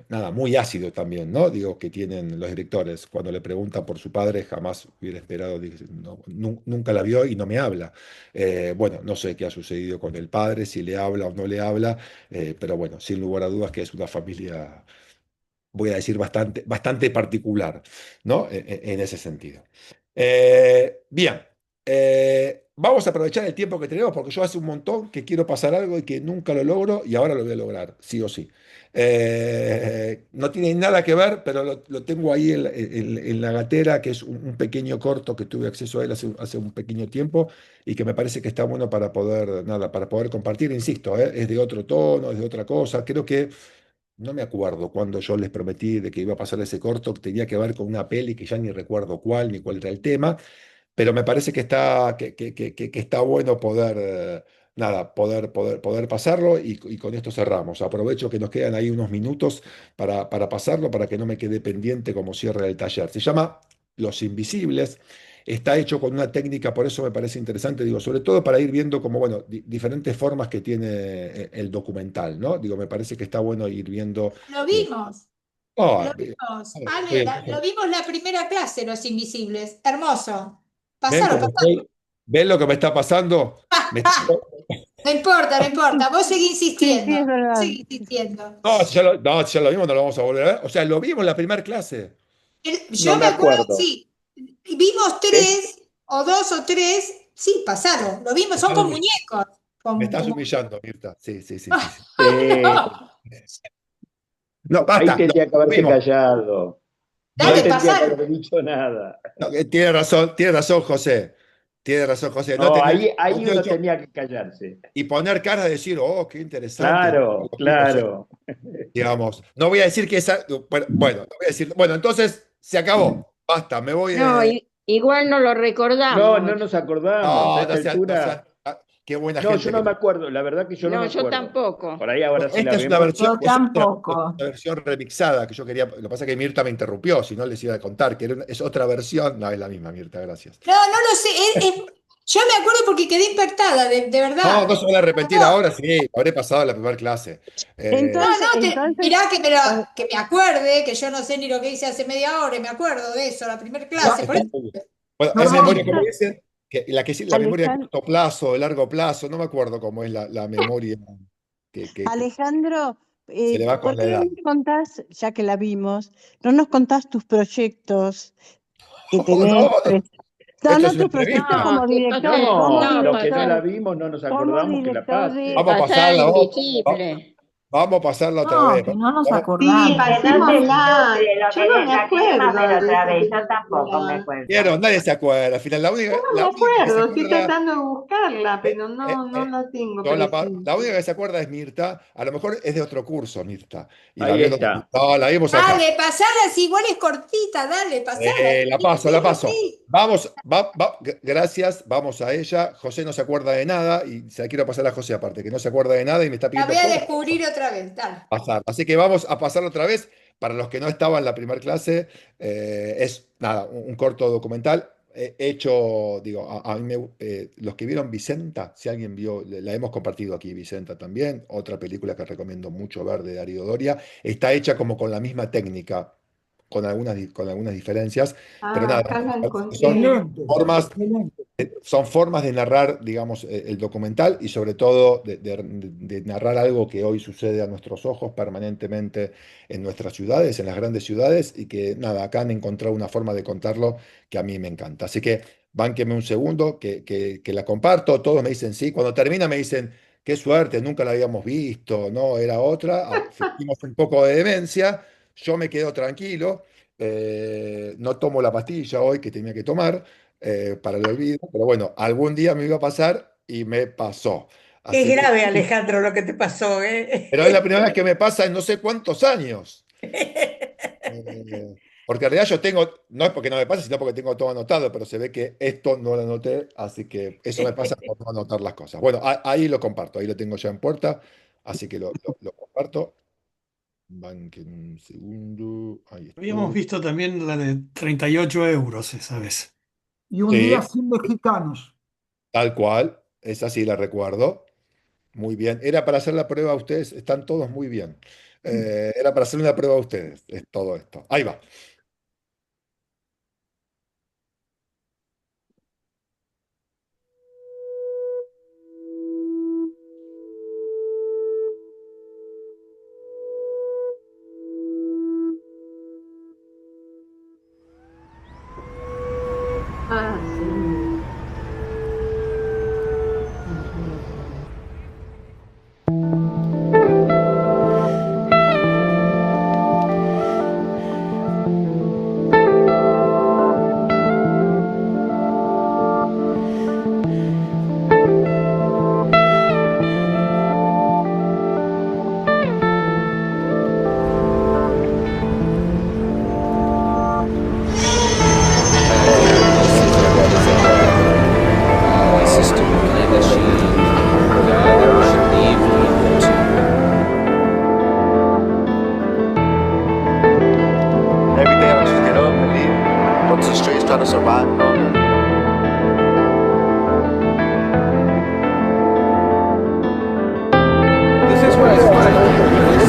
nada, muy ácido también, ¿no? Digo, que tienen los directores. Cuando le preguntan por su padre, jamás hubiera esperado, dice, nunca la vio y no me habla. Bueno, no sé qué ha sucedido con el padre, si le habla o no le habla, pero bueno, sin lugar a dudas que es una familia, voy a decir, bastante particular, ¿no? En ese sentido. Bien, vamos a aprovechar el tiempo que tenemos porque yo hace un montón que quiero pasar algo y que nunca lo logro y ahora lo voy a lograr, sí o sí. No tiene nada que ver, pero lo tengo ahí en la gatera, que es un pequeño corto que tuve acceso a él hace un pequeño tiempo y que me parece que está bueno para poder, nada, para poder compartir, insisto, es de otro tono, es de otra cosa. Creo que no me acuerdo cuando yo les prometí de que iba a pasar ese corto, que tenía que ver con una peli que ya ni recuerdo cuál ni cuál era el tema, pero me parece que está bueno poder, nada, poder pasarlo y con esto cerramos. Aprovecho que nos quedan ahí unos minutos para pasarlo, para que no me quede pendiente como cierre del taller. Se llama Los Invisibles. Está hecho con una técnica, por eso me parece interesante, digo, sobre todo para ir viendo como, bueno, diferentes formas que tiene el documental, ¿no? Digo, me parece que está bueno ir viendo. Lo vimos, Oh, lo vimos. estoy Ale, en- lo vimos la primera clase, Los Invisibles. Hermoso. ¿Ven Pasalo, cómo pasalo. estoy? ¿Ven lo que me está pasando? Me está- No importa, no importa. Vos seguís Sí, sí, insistiendo. es verdad. Seguís insistiendo. No, si ya lo vimos, no lo vamos a volver a ver. O sea, lo vimos en la primera clase. Yo No me me acuerdo, acuerdo. sí. Vimos ¿Eh? tres, o dos o tres. Sí, pasalo. Lo Me vimos, son estás con humillando, muñecos. me Con, estás como... humillando, Mirta. Sí, sí, sí, sí, sí. Sí, No. No, ahí basta, tendría que lo haberse vimos. callado. No Dale, No, tendría que pasalo. haber dicho nada. no, tiene razón, José. Tiene razón, José. No No, tenía ahí uno tenía que callarse. y poner cara de decir, oh, qué interesante, ¿no? Claro, Lo vimos, claro. digamos. No voy a decir que esa. Bueno, no voy a decir. Bueno, entonces se acabó. Basta, me voy. No, igual no lo No, recordamos. no nos acordamos. A No, esta no seas, no altura, seas, qué buena No, gente yo no que... me acuerdo, la verdad que yo no No, me yo acuerdo. tampoco. Por ahí ahora sí la Esta es una vemos. versión, Yo tampoco. una versión remixada que yo quería. Lo que pasa es que Mirta me interrumpió, si no les iba a contar, que es otra versión. No, es la misma, Mirta, gracias. No, no lo sé. Yo me acuerdo porque quedé impactada, de No, verdad. no se van a arrepentir No, ahora, sí, habré pasado la primera clase. Entonces, no, entonces, mirá que me acuerde, que yo no sé ni lo que hice hace media hora, y me acuerdo de eso, la primera clase. Por Está eso, muy bien. Bueno, no es sé. memoria, como dicen, la memoria de Alejandro, corto plazo, de largo plazo, no me acuerdo cómo es la memoria que Alejandro, se le va con ¿por la qué no edad. nos contás, ya que la vimos, no nos contás tus proyectos que Oh, tenés? no, No, esto es no una tus proyectos entrevista. No, como director, No, los que no la pasar, vimos no nos como acordamos que la director pase. de... Vamos a pasar pasarla va- invisible. vamos a pasarla otra No, vez. que no nos Vamos- Sí, acordamos. Que no se pasémosla. ilustre lo Yo que no me la queremos acuerdo ver de otra esa vez. Yo tampoco me película. acuerdo. Vieron, nadie se acuerda. Al final, Yo no la me única que se acuerdo, estoy acuerda, tratando de buscarla, eh, pero eh, no eh, la tengo la única presente. que se acuerda es Mirta. A lo mejor es de otro curso, Mirta. Y la Ahí vio en otro. está. No, la vimos acá. Dale, pasala, si igual es cortita, dale, pasala. La paso, la paso. Sí. Vamos, gracias, vamos a ella. José no se acuerda de nada y se la quiero pasar a José aparte, que no se acuerda de nada y me está La pidiendo voy a por descubrir otra vez, dale. pasar. Así que vamos a pasarlo otra vez. Para los que no estaban en la primera clase, es nada, un corto documental hecho, digo, a mí los que vieron Vicenta, si alguien vio, la hemos compartido aquí, Vicenta también, otra película que recomiendo mucho ver de Darío Doria, está hecha como con la misma técnica, con algunas diferencias, pero Ah, nada, acá la son encontré. Excelente, formas excelente. son formas de narrar, digamos, el documental y sobre todo de narrar algo que hoy sucede a nuestros ojos permanentemente en nuestras ciudades, en las grandes ciudades, y que nada, acá han encontrado una forma de contarlo que a mí me encanta. Así que bánqueme un segundo, que la comparto, todos me dicen sí, cuando termina me dicen, qué suerte, nunca la habíamos visto, no, era otra, fingimos un poco de demencia, yo me quedo tranquilo, no tomo la pastilla hoy que tenía que tomar para el olvido, pero bueno, algún día me iba a pasar y me pasó. Es Así que, grave, Alejandro, lo que te pasó, ¿eh? pero es la primera vez que me pasa en no sé cuántos años. Porque en realidad yo tengo, no es porque no me pase, sino porque tengo todo anotado, pero se ve que esto no lo anoté, así que eso me pasa por no anotar las cosas. Bueno, ahí lo comparto, ahí lo tengo ya en puerta, así que lo comparto. Banquen un segundo, ahí Habíamos estoy. visto también la de 38 euros esa vez. Y un Sí, día sin mexicanos. tal cual, esa sí la recuerdo. Muy bien. Era para hacer la prueba a ustedes. Están todos muy bien. Era para hacer una prueba a ustedes. Es todo esto. Ahí va. Ah, sí. Every day I just get up and leave. Go to the streets trying to survive. You know? This is what I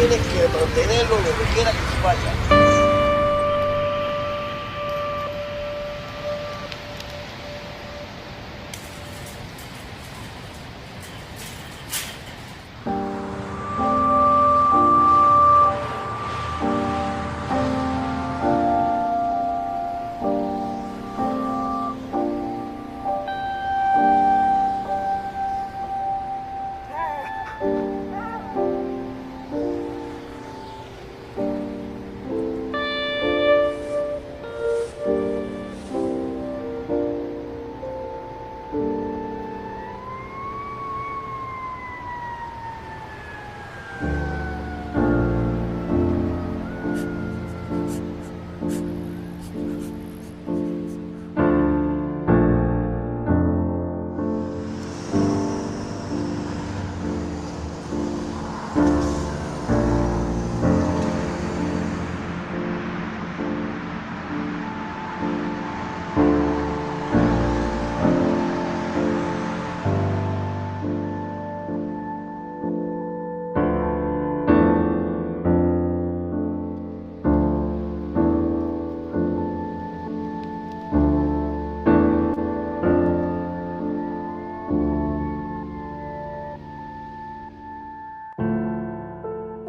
tienes que mantenerlo donde quiera que se vaya.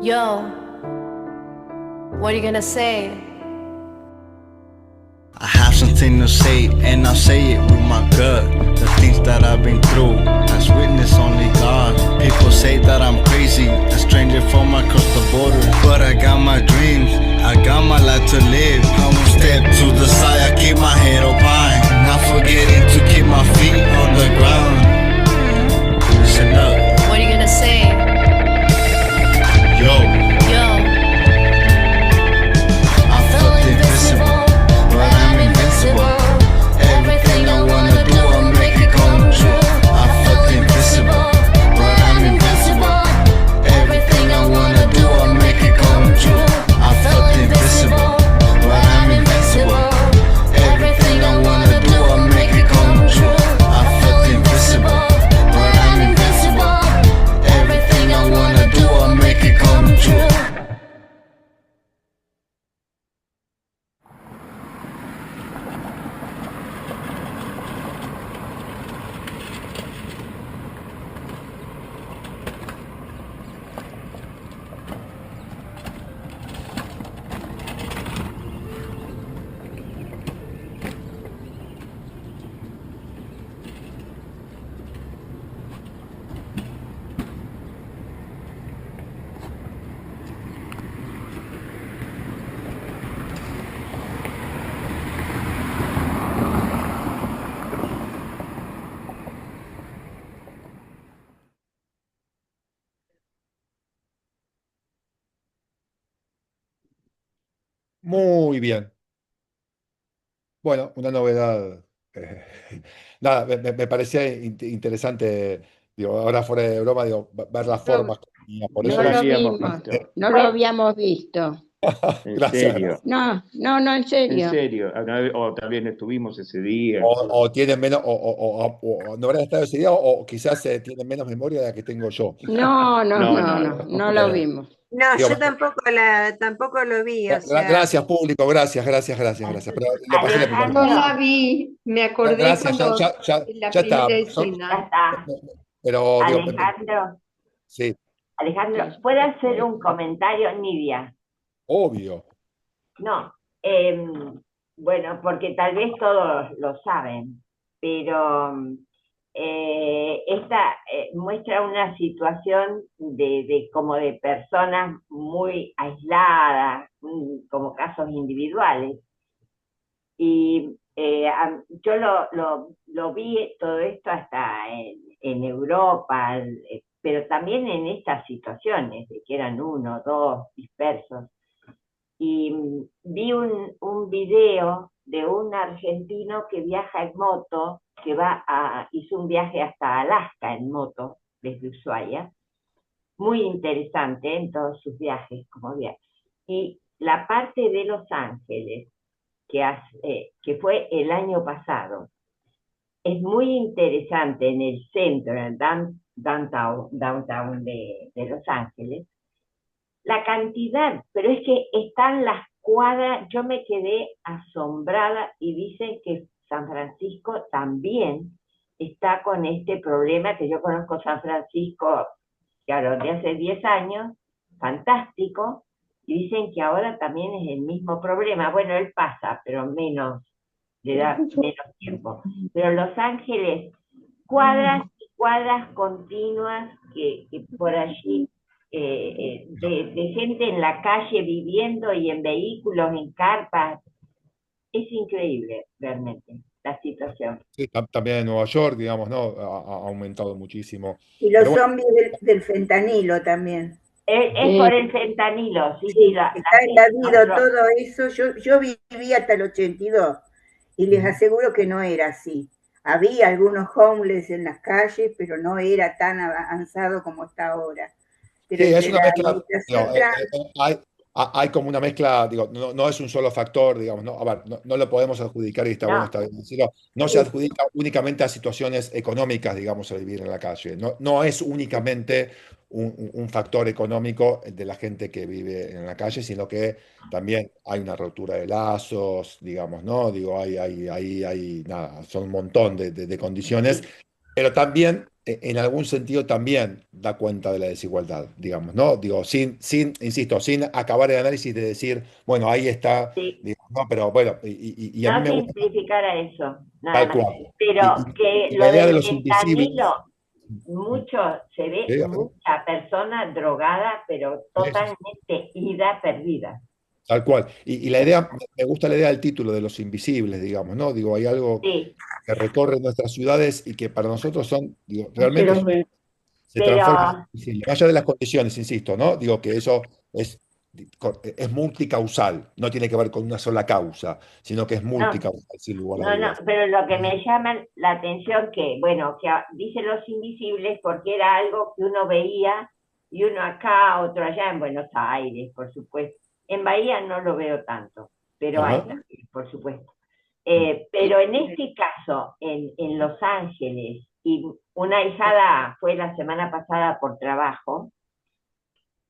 Yo, what are you gonna say? I have something to say, and I'll say it with my gut. The things that I've been through, as witness only God. People say that I'm crazy, a stranger from across the border. But I got my dreams, I got my life to live. I won't step to the side, I keep my head up high. Not forgetting to keep my feet on the ground. Listen up. What are you gonna say? Yo, Yo, I felt invincible, but I'm invincible. Everything I wanna do, I'll make it come true. I felt invincible, but I'm invincible. Everything I wanna do, I'll make it come true. I felt invincible, but I'm invincible. Everything I wanna do, I'll make it come true. I felt invincible, but I'm invincible. Everything I wanna do, I'll make it come true. Muy bien. Bueno, una novedad. eh, Nada, me parecía interesante, digo, ahora fuera de broma, digo, ver las No, formas que tenía. Por no eso lo habíamos vimos, visto. no lo habíamos visto. En gracias, serio. gracias. No, no, no, en En serio. serio. O también estuvimos ese día. O tienen menos, o no habrán estado ese día, o quizás tienen menos memoria de la que tengo yo. No, no, No, no, no, no, no. no lo vimos. No, Digo, yo tampoco lo vi, o sea, gracias, público, gracias, gracias, gracias, gracias. Pero lo pasé la primera Yo vez. la vi, me acordé Gracias, cuando la ya está. primera Ya escena. está. Pero digo, Alejandro, sí, ¿puede hacer un comentario, Nidia? obvio. No, bueno, porque tal vez todos lo saben, pero esta muestra una situación como de personas muy aisladas, como casos individuales. Y yo lo vi todo esto hasta en Europa, pero también en estas situaciones, de que eran uno, dos dispersos. Y vi un video de un argentino que viaja en moto, hizo un viaje hasta Alaska en moto, desde Ushuaia, muy interesante en todos sus viajes, como viaje. Y la parte de Los Ángeles, que fue el año pasado, es muy interesante en el centro, en el downtown de Los Ángeles, la cantidad, pero es que están las cuadras, yo me quedé asombrada y dicen que San Francisco también está con este problema, que yo conozco San Francisco, claro, de hace 10 años, fantástico, y dicen que ahora también es el mismo problema. Bueno, él pasa, pero menos, le da menos tiempo. Pero Los Ángeles, cuadras y cuadras continuas que por allí, de gente en la calle viviendo y en vehículos, en carpas. Es increíble realmente la situación. Sí, también en Nueva York, digamos, ¿no? Ha aumentado muchísimo. Y los Pero bueno, zombies del fentanilo también. Es por el fentanilo, sí, sí, la Está gente, embadido nosotros, todo eso. Yo viví hasta el 82 y les aseguro que no era así. Había algunos homeless en las calles, pero no era tan avanzado como está ahora. Pero sí, es entre una la mezcla, administración digo, Trump, hay como una mezcla, digo, no es un solo factor, digamos, no, a ver, no lo podemos adjudicar y está bueno, no, está bien decirlo, no se adjudica únicamente a situaciones económicas, digamos, a vivir en la calle, no es únicamente un factor económico de la gente que vive en la calle, sino que también hay una rotura de lazos, digamos, ¿no? Digo, nada, son un montón de condiciones, sí, pero también, en algún sentido, también da cuenta de la desigualdad, digamos, ¿no? Digo, insisto, sin acabar el análisis de decir, bueno, ahí está, sí. digamos, no, pero bueno, y a mí No me gusta simplificar a eso, nada tal más. cual. Pero Y, y- que y la lo idea de del los invisibles, fentanilo, mucho, se ve ¿sí? mucha persona drogada, pero Sí, sí, sí, totalmente ida, perdida. tal cual. Y la idea, me gusta la idea del título de los invisibles, digamos, ¿no? Digo, hay algo Sí, que recorre nuestras ciudades y que para nosotros son, digo, realmente pero, se transforma en pero invisible. Más allá de las condiciones, insisto, ¿no? Digo que eso es multicausal, no tiene que ver con una sola causa, sino que es no, multicausal, sin lugar a no, dudas. pero lo que me llama la atención que, bueno, dice Los Invisibles porque era algo que uno veía y uno acá, otro allá en Buenos Aires, por supuesto. En Bahía no lo veo tanto, pero hay Ajá. también, por supuesto. Pero en este caso, en Los Ángeles, y una hijada fue la semana pasada por trabajo,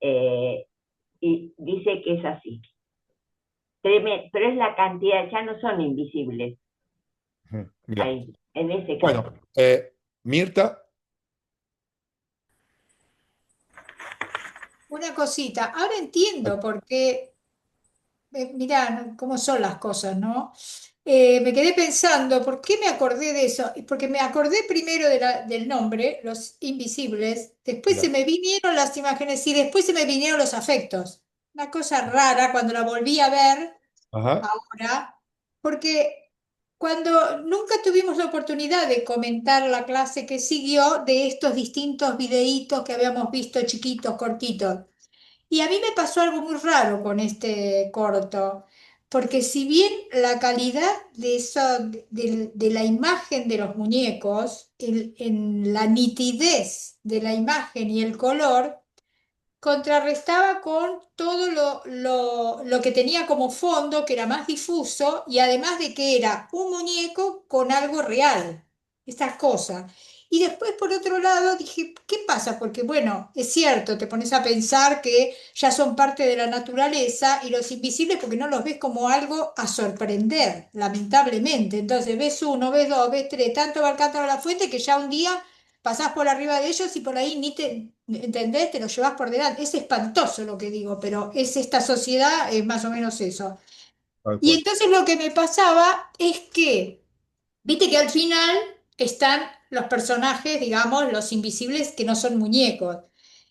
eh, y dice que es así. Pero es la cantidad, ya no son invisibles Mira, ahí, en ese caso. bueno, Mirta, Una cosita, ahora entiendo por qué, mirá cómo son las cosas, ¿no? Me quedé pensando, ¿por qué me acordé de eso? Y porque me acordé primero del nombre, Los Invisibles, después se mira, me vinieron las imágenes y después se me vinieron los afectos. Una cosa rara cuando la volví a ver ajá, ahora, porque cuando nunca tuvimos la oportunidad de comentar la clase que siguió de estos distintos videitos que habíamos visto chiquitos, cortitos. Y a mí me pasó algo muy raro con este corto, porque si bien la calidad de, eso, de la imagen de los muñecos, en la nitidez de la imagen y el color, contrarrestaba con todo lo que tenía como fondo, que era más difuso, y además de que era un muñeco con algo real, estas cosas. Y después, por otro lado, dije, ¿qué pasa? Porque, bueno, es cierto, te pones a pensar que ya son parte de la naturaleza y los invisibles porque no los ves como algo a sorprender, lamentablemente. Entonces, ves uno, ves dos, ves tres, tanto va el cántaro a la fuente que ya un día pasás por arriba de ellos y por ahí ni te, ¿entendés? Te lo llevas por delante. Es espantoso lo que digo, pero es esta sociedad, es más o menos eso. tal Y cual, entonces lo que me pasaba es que, viste que al final están los personajes, digamos, los invisibles que no son muñecos.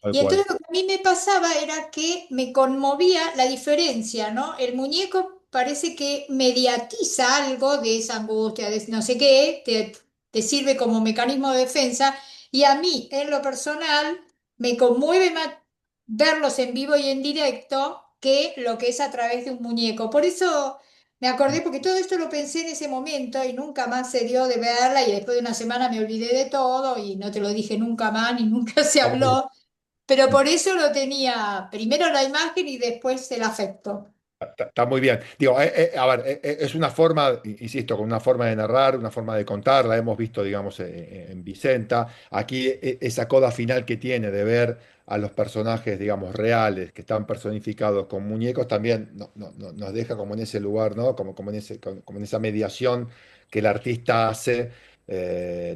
tal Y entonces cual. lo que a mí me pasaba era que me conmovía la diferencia, ¿no? El muñeco parece que mediatiza algo de esa angustia, de no sé qué, te sirve como mecanismo de defensa, y a mí, en lo personal, me conmueve más verlos en vivo y en directo que lo que es a través de un muñeco. Por eso me acordé, porque todo esto lo pensé en ese momento y nunca más se dio de verla, y después de una semana me olvidé de todo y no te lo dije nunca más ni nunca se Está muy habló. Pero bien. por eso lo tenía primero la imagen y después el afecto. Está muy bien. Digo, a ver, es una forma, insisto, con una forma de narrar, una forma de contar, la hemos visto, digamos, en Vicenta. Aquí esa coda final que tiene de ver a los personajes, digamos, reales, que están personificados con muñecos, también nos deja como en ese lugar, ¿no? Como en esa mediación que el artista hace,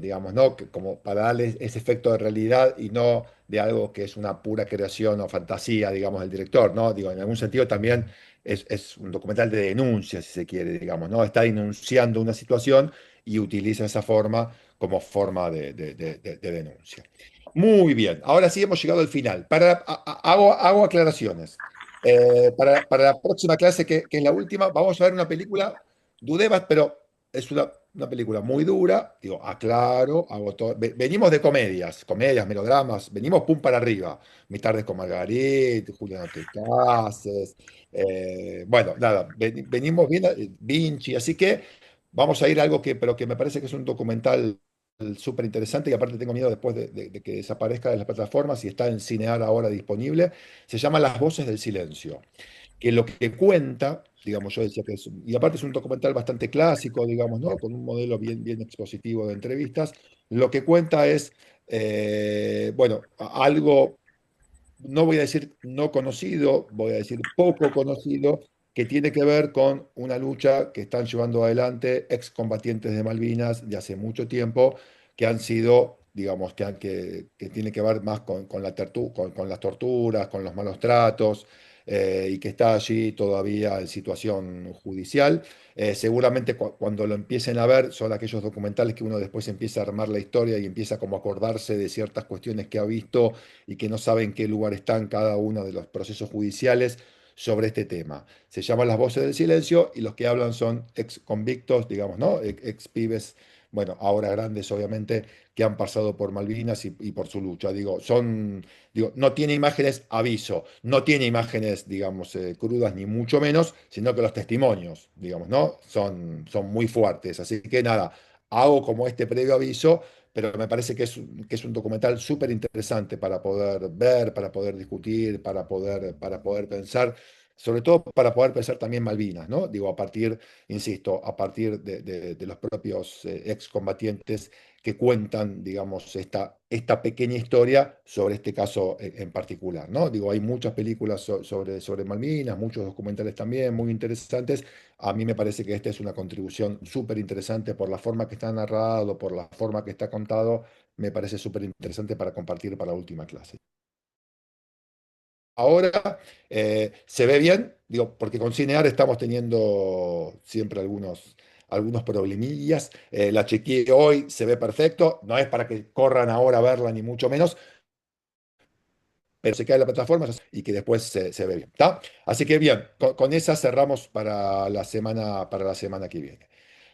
digamos, ¿no? Como para darle ese efecto de realidad y no de algo que es una pura creación o fantasía, digamos, del director, ¿no? Digo, en algún sentido también es un documental de denuncia, si se quiere, digamos, ¿no? Está denunciando una situación y utiliza esa forma como forma de denuncia. Muy bien, ahora sí hemos llegado al final. Hago aclaraciones. Para la próxima clase, que es la última, vamos a ver una película, dudé, pero es una película muy dura. Digo, aclaro, venimos de comedias, melodramas, venimos pum para arriba. Mis tardes con Margarit, Julia no te cases. Bueno, nada, venimos bien, Vinci, así que vamos a ir a algo pero que me parece que es un documental súper interesante y aparte tengo miedo después de que desaparezca de las plataformas y está en Cinear ahora disponible. Se llama Las Voces del Silencio, que lo que cuenta, digamos, yo decía que y aparte es un documental bastante clásico, digamos, ¿no? Con un modelo bien expositivo de entrevistas. Lo que cuenta es, bueno, algo, no voy a decir no conocido, voy a decir poco conocido, que tiene que ver con una lucha que están llevando adelante excombatientes de Malvinas de hace mucho tiempo, que han sido, digamos, que tiene que ver más con las torturas, con los malos tratos, y que está allí todavía en situación judicial. Seguramente cuando lo empiecen a ver son aquellos documentales que uno después empieza a armar la historia y empieza como a acordarse de ciertas cuestiones que ha visto y que no sabe en qué lugar están cada uno de los procesos judiciales sobre este tema. Se llaman Las Voces del Silencio y los que hablan son ex convictos, digamos, ¿no? Ex pibes, bueno, ahora grandes obviamente, que han pasado por Malvinas y por su lucha. Digo, no tiene imágenes, aviso, no tiene imágenes, digamos, crudas ni mucho menos, sino que los testimonios, digamos, ¿no? Son muy fuertes. Así que nada, hago como este previo aviso, pero me parece que es un documental súper interesante para poder ver, para poder discutir, para poder pensar, sobre todo para poder pensar también Malvinas, ¿no? Digo, insisto, a partir de los propios excombatientes que cuentan, digamos, esta pequeña historia sobre este caso en particular, ¿no? Digo, hay muchas películas sobre Malvinas, muchos documentales también muy interesantes. A mí me parece que esta es una contribución súper interesante por la forma que está narrado, por la forma que está contado, me parece súper interesante para compartir para la última clase. Ahora se ve bien, digo, porque con Cinear estamos teniendo siempre algunos problemillas. La chequeé hoy, se ve perfecto. No es para que corran ahora a verla, ni mucho menos, pero se cae la plataforma y que después se ve bien. ¿Está? Así que bien, con esa cerramos para la semana que viene.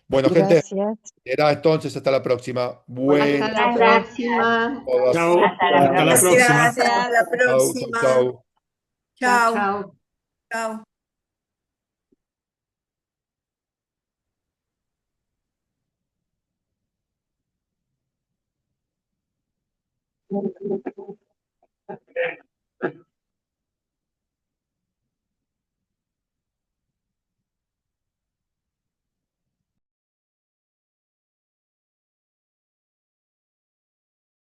Bueno, gente, Gracias. será entonces hasta la próxima. Hasta Buen la Muchas gracias. próxima. todas. Chao, Hasta la hasta la próxima. próxima. Gracias, hasta la Chau, chau, próxima. chau. Chao, Chao, chao. chao.